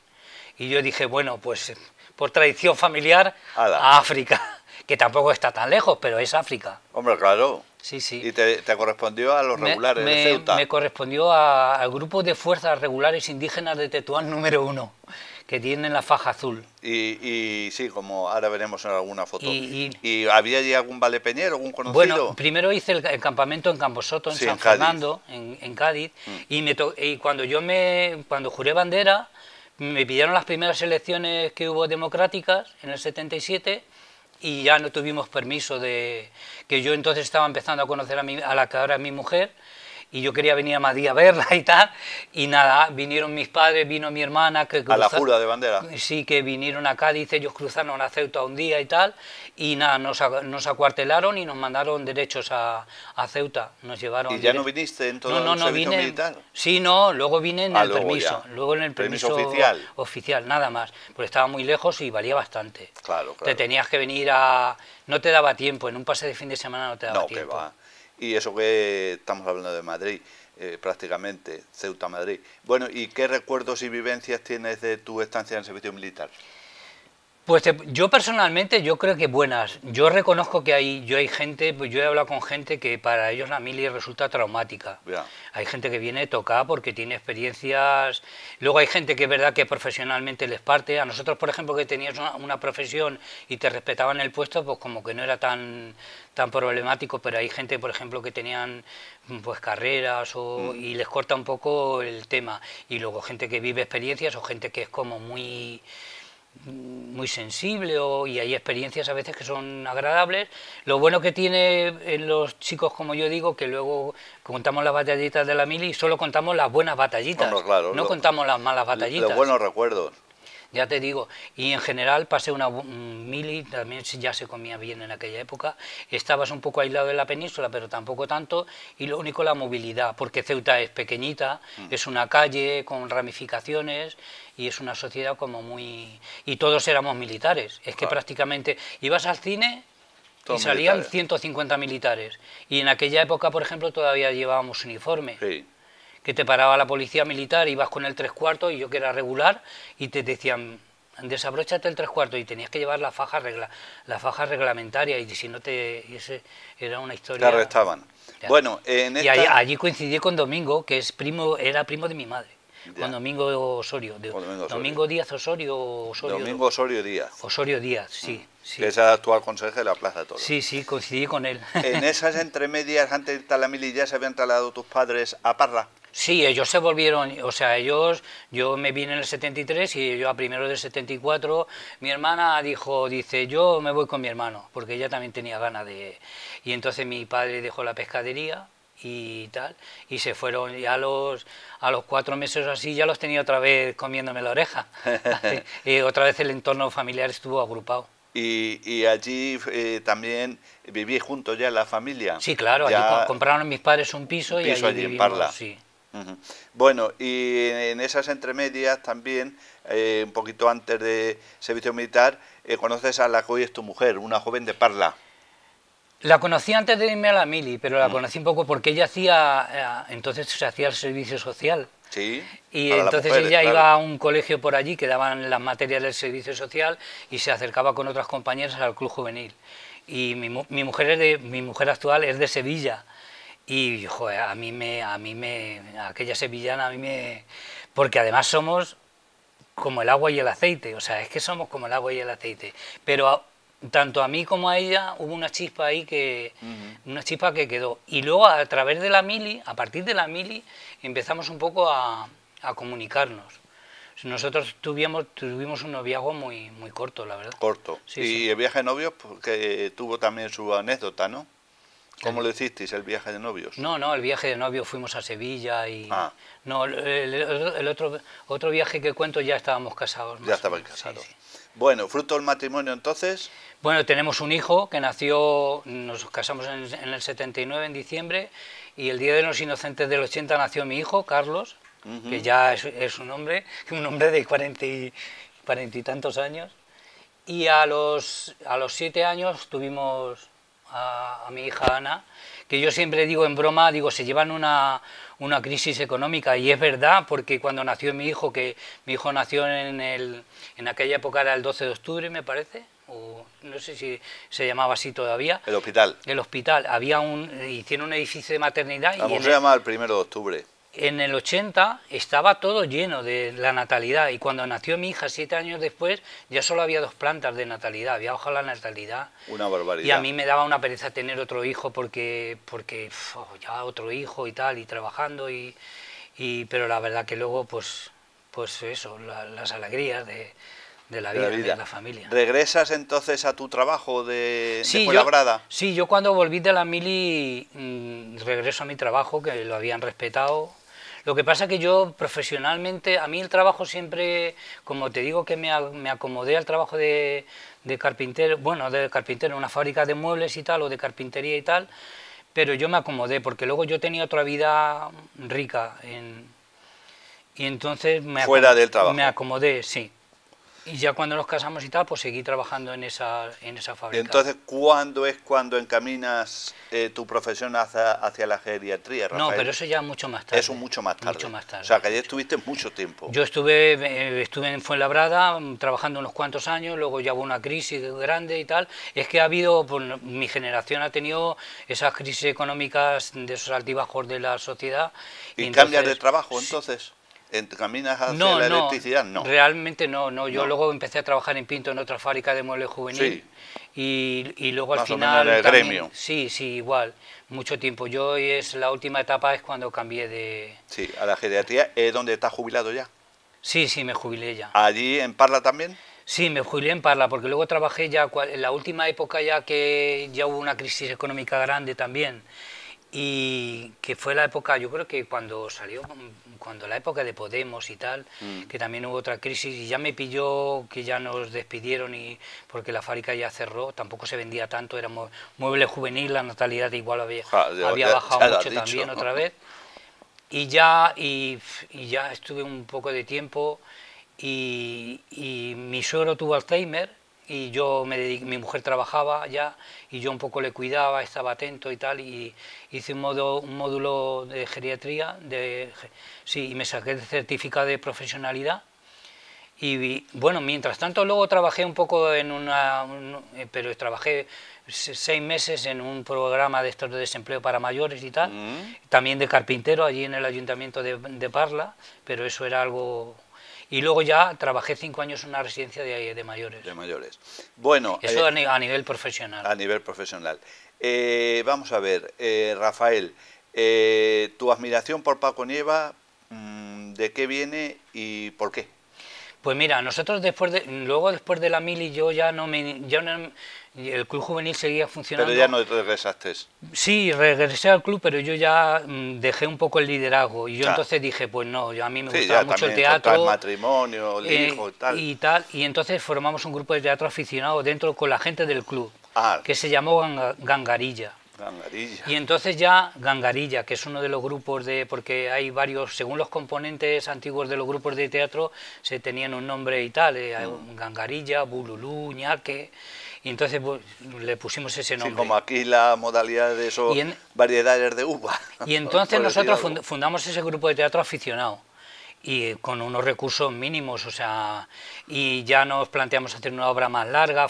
Y yo dije, bueno, pues por tradición familiar, a África, que tampoco está tan lejos, pero es África. Hombre, claro. Sí, sí. ¿Y te correspondió a los regulares de Ceuta? Me correspondió al grupo de fuerzas regulares indígenas de Tetuán número 1, que tienen la faja azul. Y sí, como ahora veremos en alguna foto. ¿Y había allí algún valdepeñero, algún conocido? Bueno, primero hice el campamento en Camposoto, en San Fernando, en Cádiz, y cuando juré bandera, me pidieron las primeras elecciones que hubo democráticas, en el 77, y ya no tuvimos permiso que yo entonces estaba empezando a conocer a la que ahora es mi mujer, y yo quería venir a Madrid a verla y tal, y nada, vinieron mis padres, vino mi hermana... ¿A la jura de bandera? Sí, que vinieron a Cádiz, ellos cruzaron a Ceuta un día y tal, y nada, nos acuartelaron y nos mandaron derechos a Ceuta, nos llevaron... ¿Y ya no viniste en todo el servicio militar? Sí, no, luego vine en el permiso, luego en el permiso oficial, nada más, porque estaba muy lejos y valía bastante. Claro. Te tenías que venir no te daba tiempo, en un pase de fin de semana no te daba tiempo. Que va. Y eso que estamos hablando de Madrid, prácticamente, Ceuta-Madrid. Bueno, ¿y qué recuerdos y vivencias tienes de tu estancia en el servicio militar? Pues yo personalmente, yo creo que buenas. Yo reconozco que hay gente, pues yo he hablado con gente que para ellos la mili resulta traumática. Ya. Hay gente que viene tocada porque tiene experiencias. Luego hay gente que es verdad que profesionalmente les parte. A nosotros, por ejemplo, que tenías una profesión y te respetaban el puesto, pues como que no era tan problemático, pero hay gente, por ejemplo, que tenían pues carreras y les corta un poco el tema. Y luego gente que vive experiencias o gente que es como muy sensible y hay experiencias a veces que son agradables. Lo bueno que tiene en los chicos, como yo digo, que luego contamos las batallitas de la mili y solo contamos las buenas batallitas, no contamos las malas batallitas. Los buenos recuerdos. Ya te digo, y en general pasé una mili, también ya se comía bien en aquella época, estabas un poco aislado de la península, pero tampoco tanto, y lo único la movilidad, porque Ceuta es pequeñita, es una calle con ramificaciones, y es una sociedad como muy... y todos éramos militares, es que prácticamente ibas al cine, Todos y salían militares. 150 militares. Y en aquella época, por ejemplo, todavía llevábamos uniforme. Sí. Que te paraba la policía militar, ibas con el 3/4 y yo que era regular y te decían desabróchate el 3/4 y tenías que llevar la faja reglamentaria y si no y ese era una Te historia. arrestaban. Ya. Bueno, en Y esta... allí coincidí con Domingo, que era primo de mi madre, Ya. con Domingo Osorio, Con Domingo Osorio. Domingo Díaz Domingo Osorio Díaz, Osorio Díaz, sí, sí. que es el actual consejero de la Plaza de Toros. Sí, sí, coincidí con él. En esas entremedias, antes de irte a la mili, ¿ya se habían trasladado tus padres a Parla? Sí, ellos se volvieron, o sea, yo me vine en el 73 y yo a primero del 74, mi hermana dice, yo me voy con mi hermano, porque ella también tenía ganas de... Y entonces mi padre dejó la pescadería y tal, y se fueron, y a los 4 meses o así ya los tenía otra vez comiéndome la oreja. Y otra vez el entorno familiar estuvo agrupado. Y allí también viví juntos ya la familia. Sí, claro, ya... allí compraron mis padres un piso y allí en Parla. Sí. Uh-huh. Bueno, y en esas entremedias también, un poquito antes de servicio militar, conoces a la que hoy es tu mujer, una joven de Parla. La conocí antes de irme a la mili, pero la conocí un poco porque ella entonces se hacía el servicio social. Sí. Y para las entonces mujeres, ella claro. iba a un colegio por allí que daban las materias del servicio social y se acercaba con otras compañeras al club juvenil. Y mi mujer actual es de Sevilla. Y joder, aquella sevillana porque además somos como el agua y el aceite, o sea, es que somos como el agua y el aceite. Pero tanto a mí como a ella hubo una chispa ahí una chispa que quedó. Y luego a través de la mili, a partir de la mili, empezamos un poco a comunicarnos. Nosotros tuvimos un noviazgo muy, muy corto, la verdad. Corto. Sí, y sí. el viaje de novios, pues, que tuvo también su anécdota, ¿no? ¿Cómo lo hicisteis, el viaje de novios? No, el viaje de novio fuimos a Sevilla y... Ah. No, el otro viaje que cuento ya estábamos casados. Ya estabais casados. Sí, sí. Bueno, fruto del matrimonio entonces... Bueno, tenemos un hijo que nació, nos casamos en el 79, en diciembre, y el Día de los Inocentes del 80 nació mi hijo, Carlos, que ya es un hombre de 40 y tantos años, y a los 7 años tuvimos a mi hija Ana, que yo siempre digo en broma, se llevan una crisis económica, y es verdad, porque cuando nació mi hijo, que mi hijo nació en aquella época era el 12 de octubre, me parece, o no sé si se llamaba así todavía. El hospital. El hospital, hicieron un edificio de maternidad. Vamos, se llama el 1 de octubre. En el 80 estaba todo lleno de la natalidad, y cuando nació mi hija 7 años después ya solo había 2 plantas de natalidad, había hoja la natalidad. Una barbaridad. Y a mí me daba una pereza tener otro hijo porque ya otro hijo y tal, y trabajando, pero la verdad que luego pues eso, las alegrías de la vida, de la familia. ¿Regresas entonces a tu trabajo de Sí, Fuenlabrada? Sí, yo cuando volví de la mili regreso a mi trabajo, que lo habían respetado. Lo que pasa que yo profesionalmente, a mí el trabajo siempre, como te digo que me acomodé al trabajo de carpintero, de carpintero en una fábrica de muebles y tal, o de carpintería y tal, pero yo me acomodé, porque luego yo tenía otra vida rica, y entonces fuera del trabajo. Me acomodé, sí. Y ya cuando nos casamos y tal, pues seguí trabajando en esa fábrica. Entonces, ¿cuándo es cuando encaminas tu profesión hacia la geriatría, Rafael? No, pero eso ya mucho más tarde. Eso mucho más tarde. Mucho más tarde. O sea, que allí estuviste mucho tiempo. Yo estuve en Fuenlabrada trabajando unos cuantos años, luego ya hubo una crisis grande y tal. Es que ha habido, pues, mi generación ha tenido esas crisis económicas, de esos altibajos de la sociedad. ¿Y cambias de trabajo entonces? ¿Caminas hacia la electricidad? No. Realmente no. Yo luego empecé a trabajar en Pinto en otra fábrica de muebles juvenil. Sí. Y luego al final... Más o menos en el gremio. Sí, igual. Mucho tiempo. La última etapa es cuando cambié de... Sí, a la geriatría, ¿dónde estás jubilado ya? Sí, me jubilé ya. ¿Allí en Parla también? Sí, me jubilé en Parla, porque luego trabajé ya en la última época, ya que ya hubo una crisis económica grande también, y que fue la época, yo creo que cuando la época de Podemos y tal, que también hubo otra crisis, y ya me pilló que ya nos despidieron, porque la fábrica ya cerró, tampoco se vendía tanto, era mueble juvenil, la natalidad igual había bajado mucho también otra vez, y ya estuve un poco de tiempo, y mi suegro tuvo Alzheimer, y yo mi mujer trabajaba ya y yo un poco le cuidaba, estaba atento y tal, y hice un módulo de geriatría, sí, y me saqué el certificado de profesionalidad. Y bueno, mientras tanto luego trabajé un poco pero trabajé 6 meses en un programa de estos de desempleo para mayores y tal, también de carpintero allí en el ayuntamiento de Parla, pero eso era algo... Y luego ya trabajé 5 años en una residencia de mayores. De mayores. Bueno... Eso a nivel profesional. A nivel profesional. Vamos a ver, Rafael, tu admiración por Paco Nieva, ¿de qué viene y por qué? Pues mira, nosotros después de la mili yo el club juvenil seguía funcionando. Pero ya no regresaste. Sí, regresé al club, pero yo ya dejé un poco el liderazgo y yo entonces dije, pues no, a mí me gustaba mucho el teatro. El matrimonio, el hijo y tal. Y entonces formamos un grupo de teatro aficionado dentro con la gente del club, que se llamó Gangarilla. Gangarilla. Y entonces ya Gangarilla, que es uno de los grupos porque hay varios, según los componentes antiguos de los grupos de teatro, se tenían un nombre y tal, Gangarilla, Bululú, Ñaque, y entonces pues, le pusimos ese nombre. Sí, como aquí la modalidad de esos variedades de uva. Y entonces nosotros fundamos ese grupo de teatro aficionado, y con unos recursos mínimos, o sea, y ya nos planteamos hacer una obra más larga,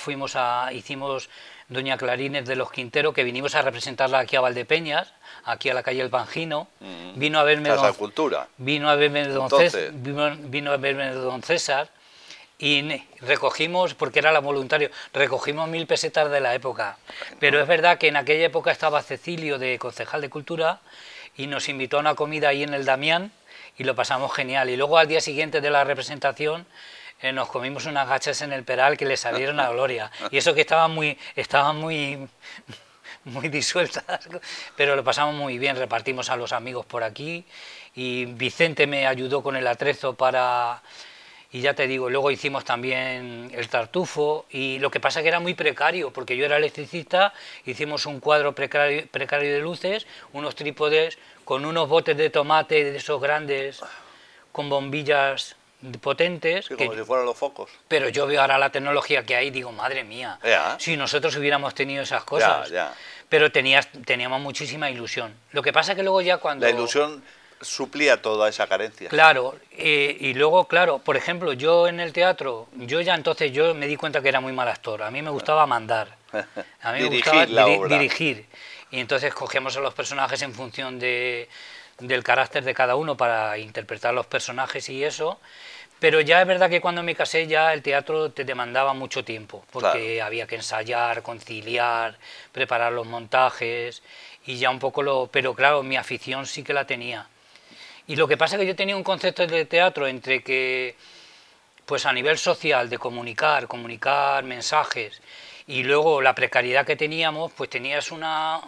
hicimos Doña Clarines de los Quinteros, que vinimos a representarla aquí a Valdepeñas, aquí a la calle El Pangino. Vino a verme Casa Cultura. Vino a verme don César, y recogimos, porque era la voluntario, recogimos 1000 pesetas de la época. Pero es verdad que en aquella época estaba Cecilio, de concejal de Cultura, y nos invitó a una comida ahí en el Damián, y lo pasamos genial. Y luego al día siguiente de la representación nos comimos unas gachas en el Peral que le salieron a gloria. Y eso que estaban muy disueltas, pero lo pasamos muy bien, repartimos a los amigos por aquí, y Vicente me ayudó con el atrezo y ya te digo, luego hicimos también el Tartufo, y lo que pasa que era muy precario, porque yo era electricista, hicimos un cuadro precario de luces, unos trípodes con unos botes de tomate de esos grandes, con bombillas potentes. Sí, como si fueran los focos. Pero yo veo ahora la tecnología que hay y digo, madre mía, si nosotros hubiéramos tenido esas cosas. Pero teníamos muchísima ilusión. Lo que pasa que luego ya cuando... La ilusión suplía toda esa carencia. Claro, y luego, claro, por ejemplo, yo en el teatro, yo me di cuenta que era muy mal actor. A mí me gustaba mandar. A mí me gustaba dirigir. Y entonces cogíamos a los personajes en función del carácter de cada uno para interpretar los personajes y eso. Pero ya es verdad que cuando me casé ya el teatro te demandaba mucho tiempo, porque había que ensayar, conciliar, preparar los montajes y ya un poco pero claro, mi afición sí que la tenía. Y lo que pasa es que yo tenía un concepto de teatro entre que, pues a nivel social, de comunicar mensajes, y luego la precariedad que teníamos, pues tenías una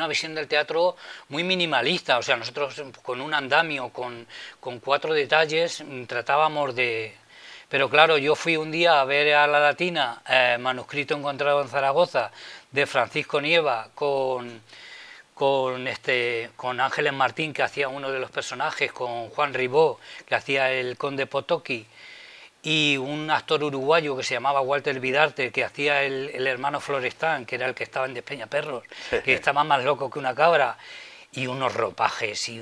visión del teatro muy minimalista. O sea, nosotros con un andamio, con 4 detalles, tratábamos de... Pero claro, yo fui un día a ver a la Latina, manuscrito encontrado en Zaragoza, de Francisco Nieva, con Ángeles Martín, que hacía uno de los personajes, con Juan Ribó, que hacía el conde Potoki, y un actor uruguayo que se llamaba Walter Vidarte, que hacía el hermano Florestán, que era el que estaba en Despeñaperros, que estaba más loco que una cabra, y unos ropajes, y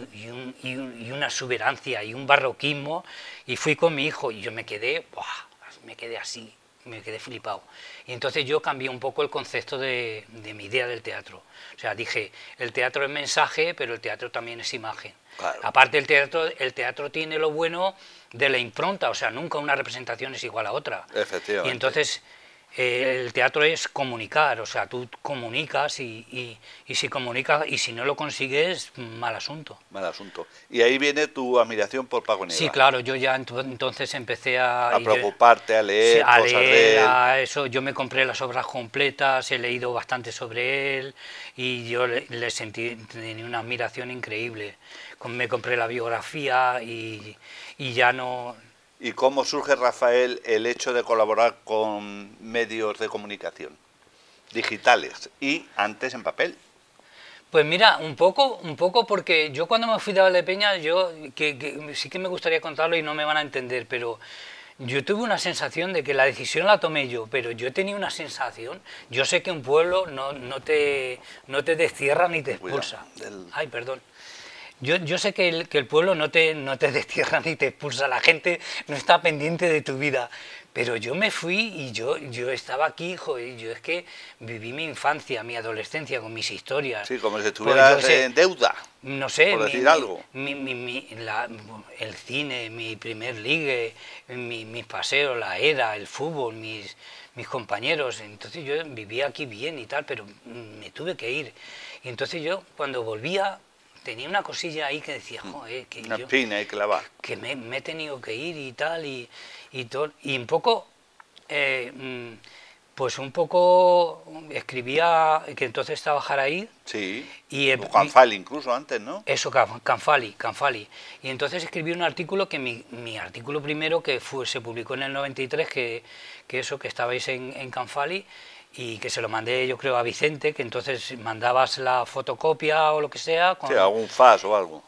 una exuberancia, y un barroquismo, y fui con mi hijo, y yo me quedé así, me quedé flipado. Y entonces yo cambié un poco el concepto de mi idea del teatro. O sea, dije, el teatro es mensaje, pero el teatro también es imagen. Claro. Aparte el teatro tiene lo bueno de la impronta, o sea, nunca una representación es igual a otra. Efectivamente. Y entonces el teatro es comunicar, o sea, tú comunicas y si comunicas, y si no lo consigues, mal asunto. Mal asunto. Y ahí viene tu admiración por Paco Nieva. Sí, claro, yo ya entonces empecé a preocuparte, a leer, a cosas de él. Eso, yo me compré las obras completas, he leído bastante sobre él, y yo le sentí, tenía una admiración increíble. Me compré la biografía y ya no... ¿Y cómo surge, Rafael, el hecho de colaborar con medios de comunicación digitales y antes en papel? Pues mira, un poco porque yo cuando me fui de Valdepeñas, sí que me gustaría contarlo y no me van a entender, pero yo tuve una sensación de que la decisión la tomé yo, pero yo tenía una sensación, yo sé que un pueblo no te destierra ni te expulsa. Ay, perdón. Yo sé que el pueblo no te destierra ni te expulsa, la gente no está pendiente de tu vida, pero yo me fui y yo estaba aquí, hijo, y yo es que viví mi infancia, mi adolescencia con mis historias. Sí, como si estuvieras en deuda, no sé, por decir algo. El cine, mi primer ligue, mis paseos, la era, el fútbol, mis compañeros, entonces yo vivía aquí bien y tal, pero me tuve que ir. Y entonces yo, cuando volvía, tenía una cosilla ahí que decía, joder, que una espina hay que lavar. Que me he tenido que ir y tal, y todo. Y un poco, pues un poco escribía, que entonces estaba Jaraíz. Sí, o Canfali incluso antes, ¿no? Eso, Canfali. Y entonces escribí un artículo, que mi artículo primero, que se publicó en el 93, que eso, que estabais en Canfali, y que se lo mandé, yo creo, a Vicente, que entonces mandabas la fotocopia o lo que sea. Sí, algún FAS o algo.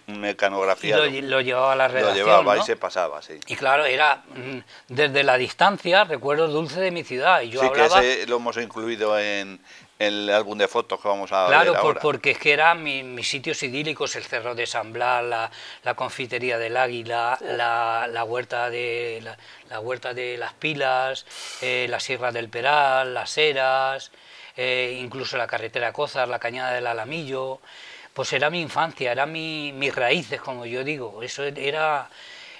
Mecanografía. Y lo llevaba a la redacción, lo llevaba, ¿no? Y se pasaba, sí. Y claro, era desde la distancia, recuerdos dulces de mi ciudad. Y yo hablaba, que ese lo hemos incluido en el álbum de fotos que vamos a ver ahora. Claro, porque es que eran mis sitios idílicos, el Cerro de San Blas, la confitería del Águila, la huerta de las Pilas, la Sierra del Peral, las Heras, incluso la carretera Cózar, la Cañada del Alamillo. Pues era mi infancia, eran mis raíces, como yo digo. Eso era,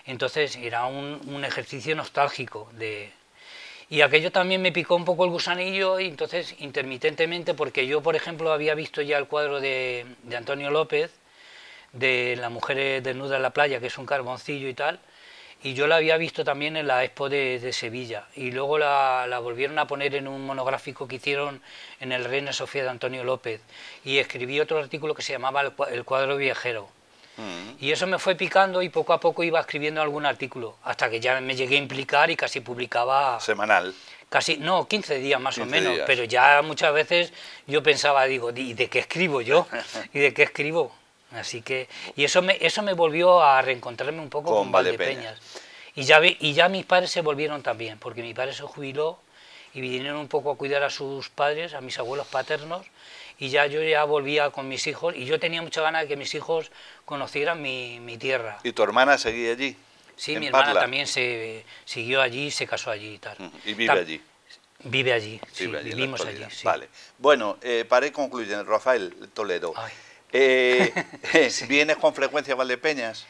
entonces, era un ejercicio nostálgico y aquello también me picó un poco el gusanillo, y entonces intermitentemente, porque yo, por ejemplo, había visto ya el cuadro de Antonio López, de La mujer desnuda en la playa, que es un carboncillo y tal, y yo la había visto también en la Expo de Sevilla, y luego la volvieron a poner en un monográfico que hicieron en el Reina Sofía de Antonio López, y escribí otro artículo que se llamaba El cuadro viajero. Y eso me fue picando, y poco a poco iba escribiendo algún artículo, hasta que ya me llegué a implicar y casi publicaba... Semanal. Casi, no, 15 días más o menos, pero ya muchas veces yo pensaba, digo, ¿y de qué escribo yo? ¿Y de qué escribo? Así que, y eso me volvió a reencontrarme un poco con Valdepeñas. Y ya mis padres se volvieron también, porque mi padre se jubiló y vinieron un poco a cuidar a sus padres, a mis abuelos paternos, y yo ya volvía con mis hijos, y yo tenía mucha ganas de que mis hijos conocieran mi tierra. ¿Y tu hermana seguía allí? Sí, mi hermana también siguió allí, se casó allí y tal. ¿Y vive allí? Vive allí, sí, vivimos allí. Sí. Vale. Bueno, para ir concluyendo, Rafael Toledo, ¿vienes con frecuencia a Valdepeñas?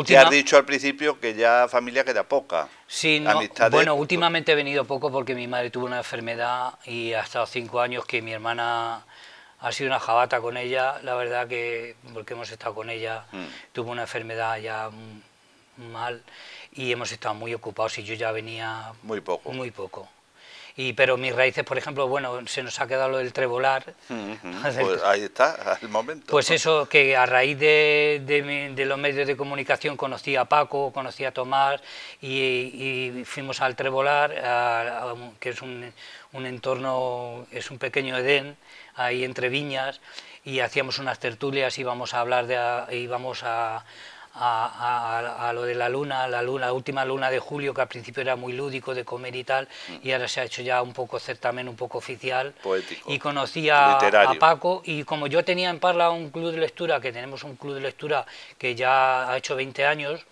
Ya has dicho al principio que ya familia queda poca. Sí, no, bueno, últimamente he venido poco porque mi madre tuvo una enfermedad y ha estado 5 años que mi hermana ha sido una jabata con ella, la verdad que, porque hemos estado con ella, tuvo una enfermedad ya mal y hemos estado muy ocupados, y yo ya venía... Muy poco. Muy poco. Pero mis raíces, por ejemplo, bueno, se nos ha quedado lo del trebolar. Pues ahí está, al momento. Pues eso, que a raíz de los medios de comunicación conocí a Paco, conocí a Tomás, y fuimos al trebolar, que es un entorno, es un pequeño Edén, ahí entre viñas, y hacíamos unas tertulias, íbamos a hablar íbamos a lo de la última luna de julio, que al principio era muy lúdico de comer y tal, y ahora se ha hecho ya un poco certamen, un poco oficial, poético, y conocí a Paco, y como yo tenía en Parla un club de lectura, que tenemos un club de lectura que ya ha hecho 20 años,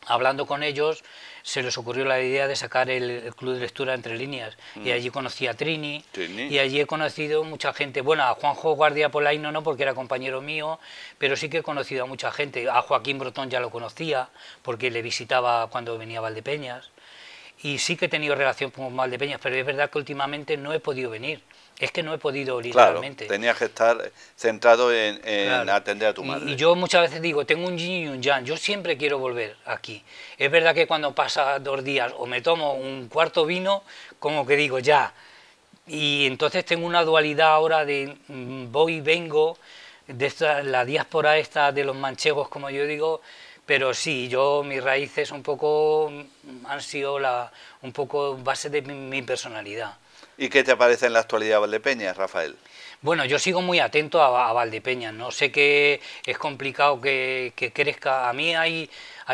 hablando con ellos, se les ocurrió la idea de sacar el club de lectura Entre Líneas, y allí conocí a Trini, y allí he conocido mucha gente, bueno, a Juanjo Guardia Polaino no, porque era compañero mío, pero sí que he conocido a mucha gente. A Joaquín Brotón ya lo conocía, porque le visitaba cuando venía a Valdepeñas, y sí que he tenido relación con Valdepeñas, pero es verdad que últimamente no he podido venir. Es que no he podido literalmente. Claro, tenías que estar centrado en atender a tu madre. Y yo muchas veces digo, tengo un yin y un yang, yo siempre quiero volver aquí. Es verdad que cuando pasa 2 días o me tomo un cuarto vino, como que digo, ya. Y entonces tengo una dualidad ahora de voy y vengo, de la diáspora esta de los manchegos, como yo digo, pero sí, mis raíces un poco han sido un poco base de mi personalidad. ¿Y qué te parece en la actualidad Valdepeñas, Rafael? Bueno, yo sigo muy atento a Valdepeñas, ¿no? Sé que es complicado que crezca. A mí hay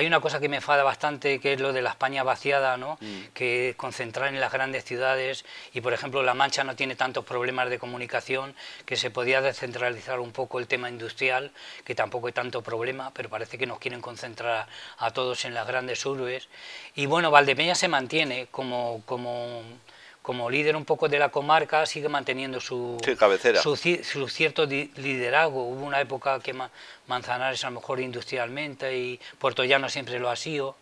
una cosa que me enfada bastante, que es lo de la España vaciada, ¿no? Que concentrar en las grandes ciudades y, por ejemplo, La Mancha no tiene tantos problemas de comunicación, que se podía descentralizar un poco el tema industrial, que tampoco hay tanto problema, pero parece que nos quieren concentrar a todos en las grandes urbes. Y bueno, Valdepeñas se mantiene como líder un poco de la comarca, sigue manteniendo su cierto liderazgo. Hubo una época que Manzanares a lo mejor industrialmente y Puertollano siempre lo ha sido,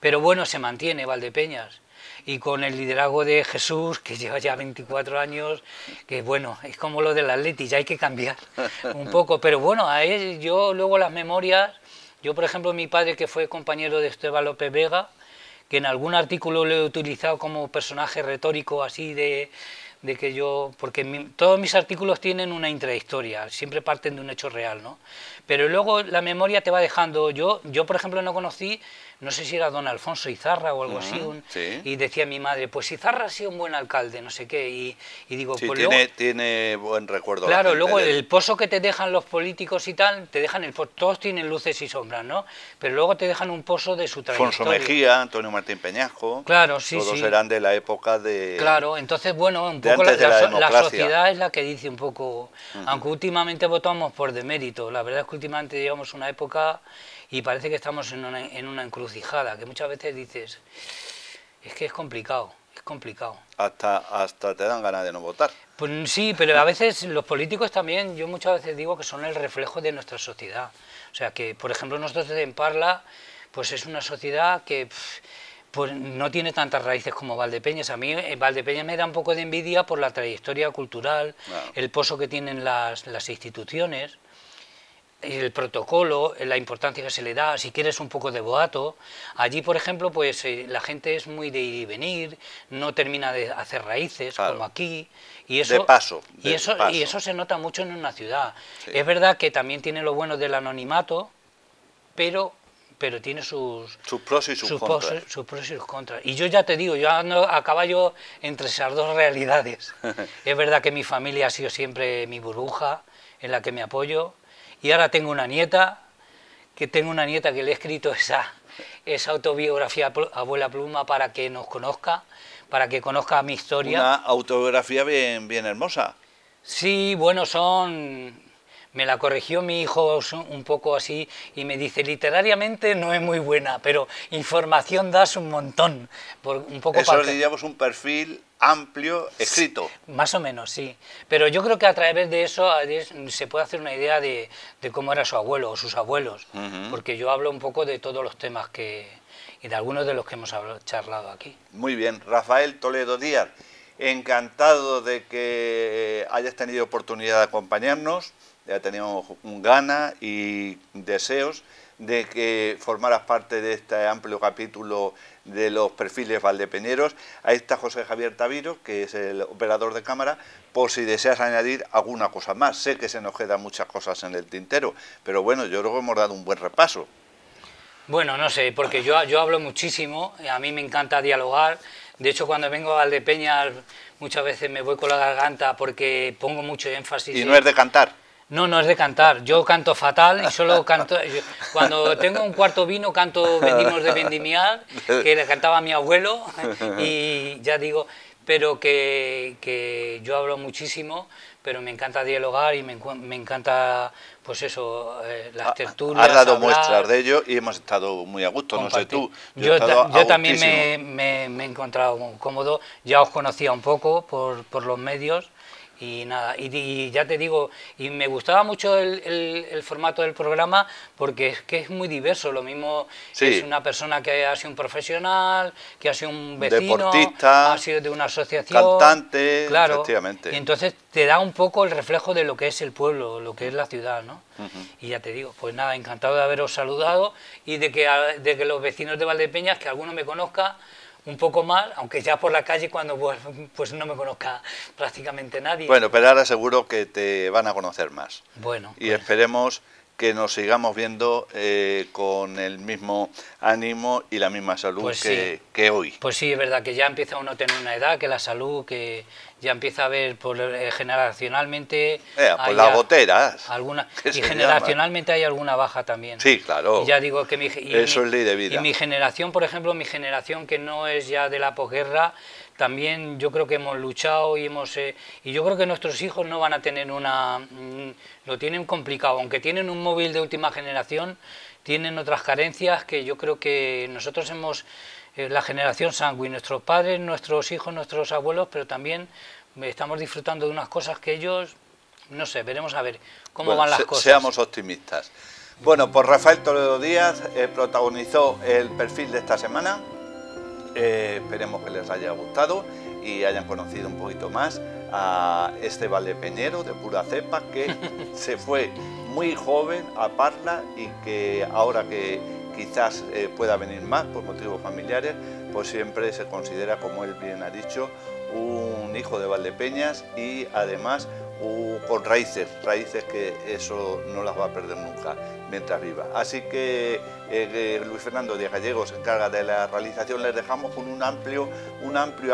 pero bueno, se mantiene Valdepeñas. Y con el liderazgo de Jesús, que lleva ya 24 años, que bueno, es como lo del Atleti, ya hay que cambiar un poco, pero bueno, a él, yo luego las memorias, yo por ejemplo mi padre que fue compañero de Esteban López Vega, que en algún artículo lo he utilizado como personaje retórico así de que yo, porque todos mis artículos tienen una intrahistoria, siempre parten de un hecho real, ¿no? Pero luego la memoria te va dejando, yo por ejemplo no conocí, no sé si era don Alfonso Izarra o algo así, sí. Y decía mi madre, pues Izarra ha sido un buen alcalde, no sé qué, y digo, sí, pues tiene buen recuerdo. Claro, luego el pozo que te dejan los políticos y tal, te dejan todos tienen luces y sombras, ¿no? Pero luego te dejan un pozo de su trayectoria. Alfonso Mejía, Antonio Martín Peñasco, claro, sí, todos sí. eran de la época de... Claro, entonces bueno, un poco la sociedad es la que dice un poco, aunque últimamente votamos por demérito, la verdad es que últimamente llevamos una época y parece que estamos en una encrucijada, que muchas veces dices, es que es complicado. Es complicado. Hasta te dan ganas de no votar. Pues sí, pero a veces los políticos también, yo muchas veces digo que son el reflejo de nuestra sociedad. O sea que, por ejemplo, nosotros en Parla, pues es una sociedad que pues no tiene tantas raíces como Valdepeñas. A mí Valdepeñas me da un poco de envidia por la trayectoria cultural, el pozo que tienen las instituciones, el protocolo, la importancia que se le da, si quieres un poco de boato. Allí, por ejemplo, pues la gente es muy de ir y venir, no termina de hacer raíces, claro, como aquí. Y eso, y eso se nota mucho en una ciudad. Sí. Es verdad que también tiene lo bueno del anonimato, pero tiene sus pros y sus contras. Sus pros y sus contras. Y yo ya te digo, yo ando a caballo entre esas dos realidades. Es verdad que mi familia ha sido siempre mi burbuja, en la que me apoyo. Y ahora tengo una nieta, que le he escrito esa autobiografía Abuela Pluma para que nos conozca, para que conozca mi historia. Una autobiografía bien hermosa. Sí, bueno, me la corrigió mi hijo un poco así y me dice, literariamente no es muy buena, pero información das un montón. Eso diríamos un perfil amplio, escrito. Más o menos, sí. Pero yo creo que a través de eso se puede hacer una idea de cómo era su abuelo o sus abuelos, porque yo hablo un poco de todos los temas y de algunos de los que hemos charlado aquí. Muy bien. Rafael Toledo Díaz, encantado de que hayas tenido oportunidad de acompañarnos, ya teníamos gana y deseos de que formaras parte de este amplio capítulo de los perfiles valdepeñeros. Ahí está José Javier Taviro, que es el operador de cámara, por si deseas añadir alguna cosa más. Sé que se nos quedan muchas cosas en el tintero, pero bueno, yo creo que hemos dado un buen repaso. Bueno, no sé, porque yo hablo muchísimo, a mí me encanta dialogar. De hecho, cuando vengo a Valdepeñas muchas veces me voy con la garganta porque pongo mucho énfasis. ¿Y no es de cantar? No, no es de cantar, yo canto fatal y solo canto, cuando tengo un cuarto vino canto Vendimos de Vendimiar, que le cantaba a mi abuelo, y ya digo, pero que yo hablo muchísimo, pero me encanta dialogar y me encanta, pues eso, las tertulias. Has dado muestras de ello y hemos estado muy a gusto, compartir. No sé tú. Yo también me he encontrado cómodo, ya os conocía un poco por los medios. Y nada, y ya te digo, y me gustaba mucho el formato del programa porque es que es muy diverso, lo mismo es una persona que ha sido un profesional, que ha sido un vecino, deportista, ha sido de una asociación, cantante, claro, efectivamente. Y entonces te da un poco el reflejo de lo que es el pueblo, lo que es la ciudad, ¿no? Y ya te digo, pues nada, encantado de haberos saludado y de que los vecinos de Valdepeñas, que alguno me conozca, un poco mal, aunque ya por la calle cuando pues no me conozca prácticamente nadie. Bueno, pero ahora seguro que te van a conocer más. Bueno. Y esperemos que nos sigamos viendo con el mismo ánimo y la misma salud Pues que hoy. Pues sí, es verdad que ya empieza uno a tener una edad, que la salud, que ya empieza a ver generacionalmente... Pues las goteras. Y generacionalmente hay alguna baja también. Sí, claro. Y ya digo que eso es ley de vida. Y mi generación, por ejemplo, mi generación que no es ya de la posguerra, también yo creo que hemos luchado y y yo creo que nuestros hijos no van a tener lo tienen complicado, aunque tienen un móvil de última generación, tienen otras carencias que yo creo que nosotros hemos, la generación sanguínea, nuestros padres, nuestros hijos, nuestros abuelos, pero también estamos disfrutando de unas cosas que ellos, no sé, veremos a ver cómo van las cosas. Seamos optimistas. Bueno, pues Rafael Toledo Díaz protagonizó el perfil de esta semana. Esperemos que les haya gustado y hayan conocido un poquito más a este valdepeñero de pura cepa que se fue muy joven a Parla y que ahora que quizás pueda venir más por motivos familiares, pues siempre se considera, como él bien ha dicho, un hijo de Valdepeñas y además con raíces que eso no las va a perder nunca mientras viva. Así que Luis Fernando Díaz Gallego se encarga de la realización. Les dejamos con un amplio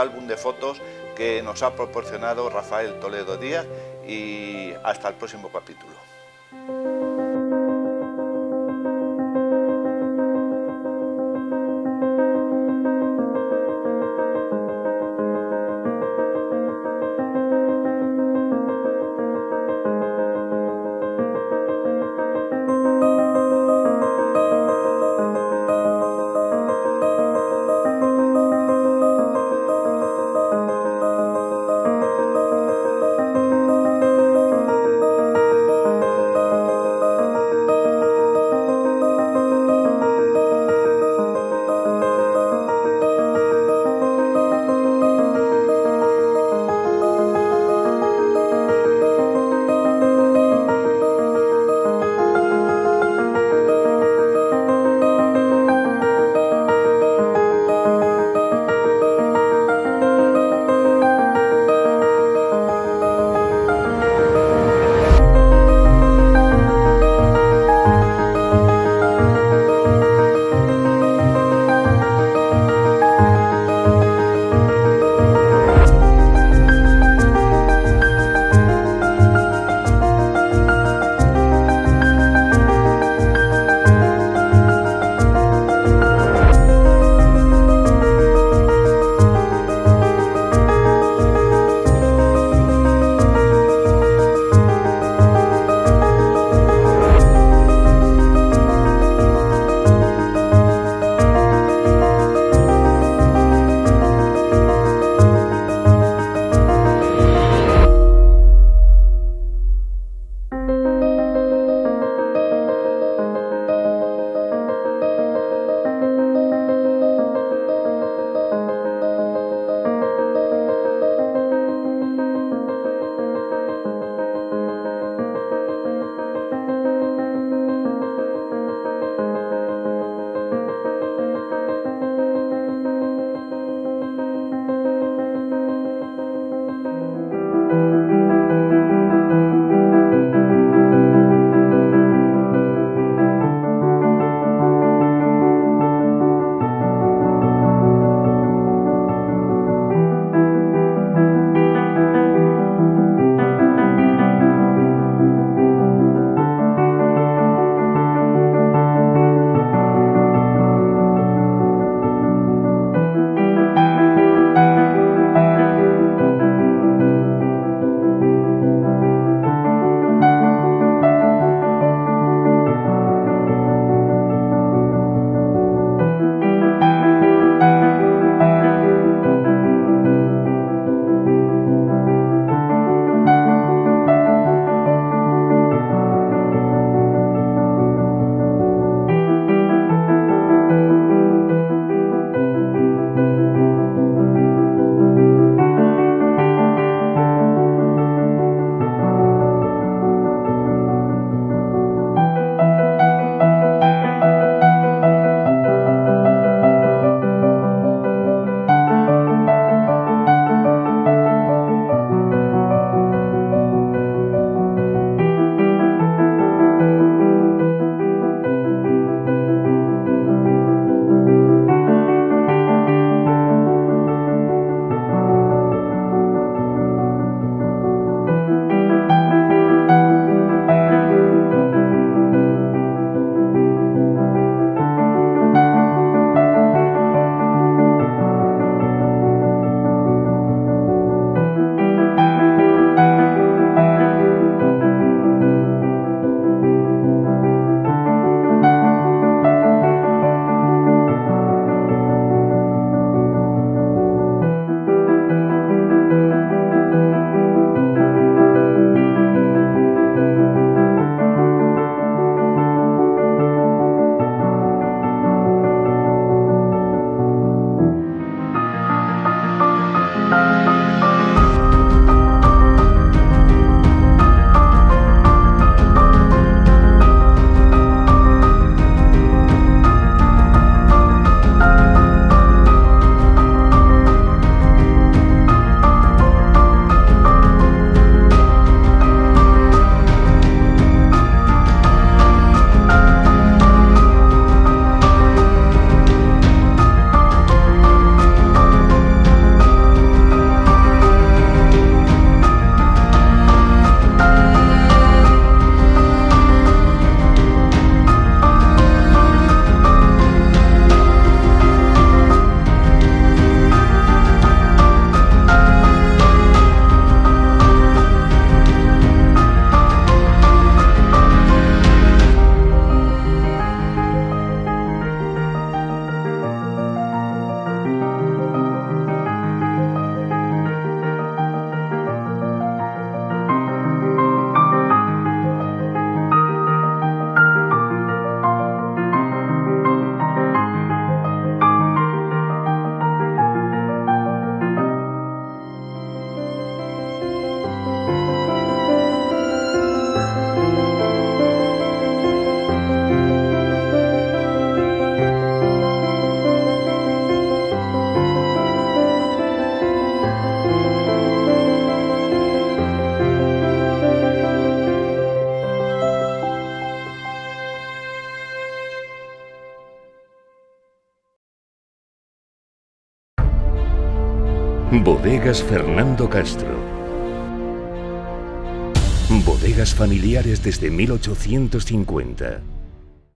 álbum de fotos que nos ha proporcionado Rafael Toledo Díaz y hasta el próximo capítulo. Bodegas Fernando Castro. Bodegas familiares desde 1850.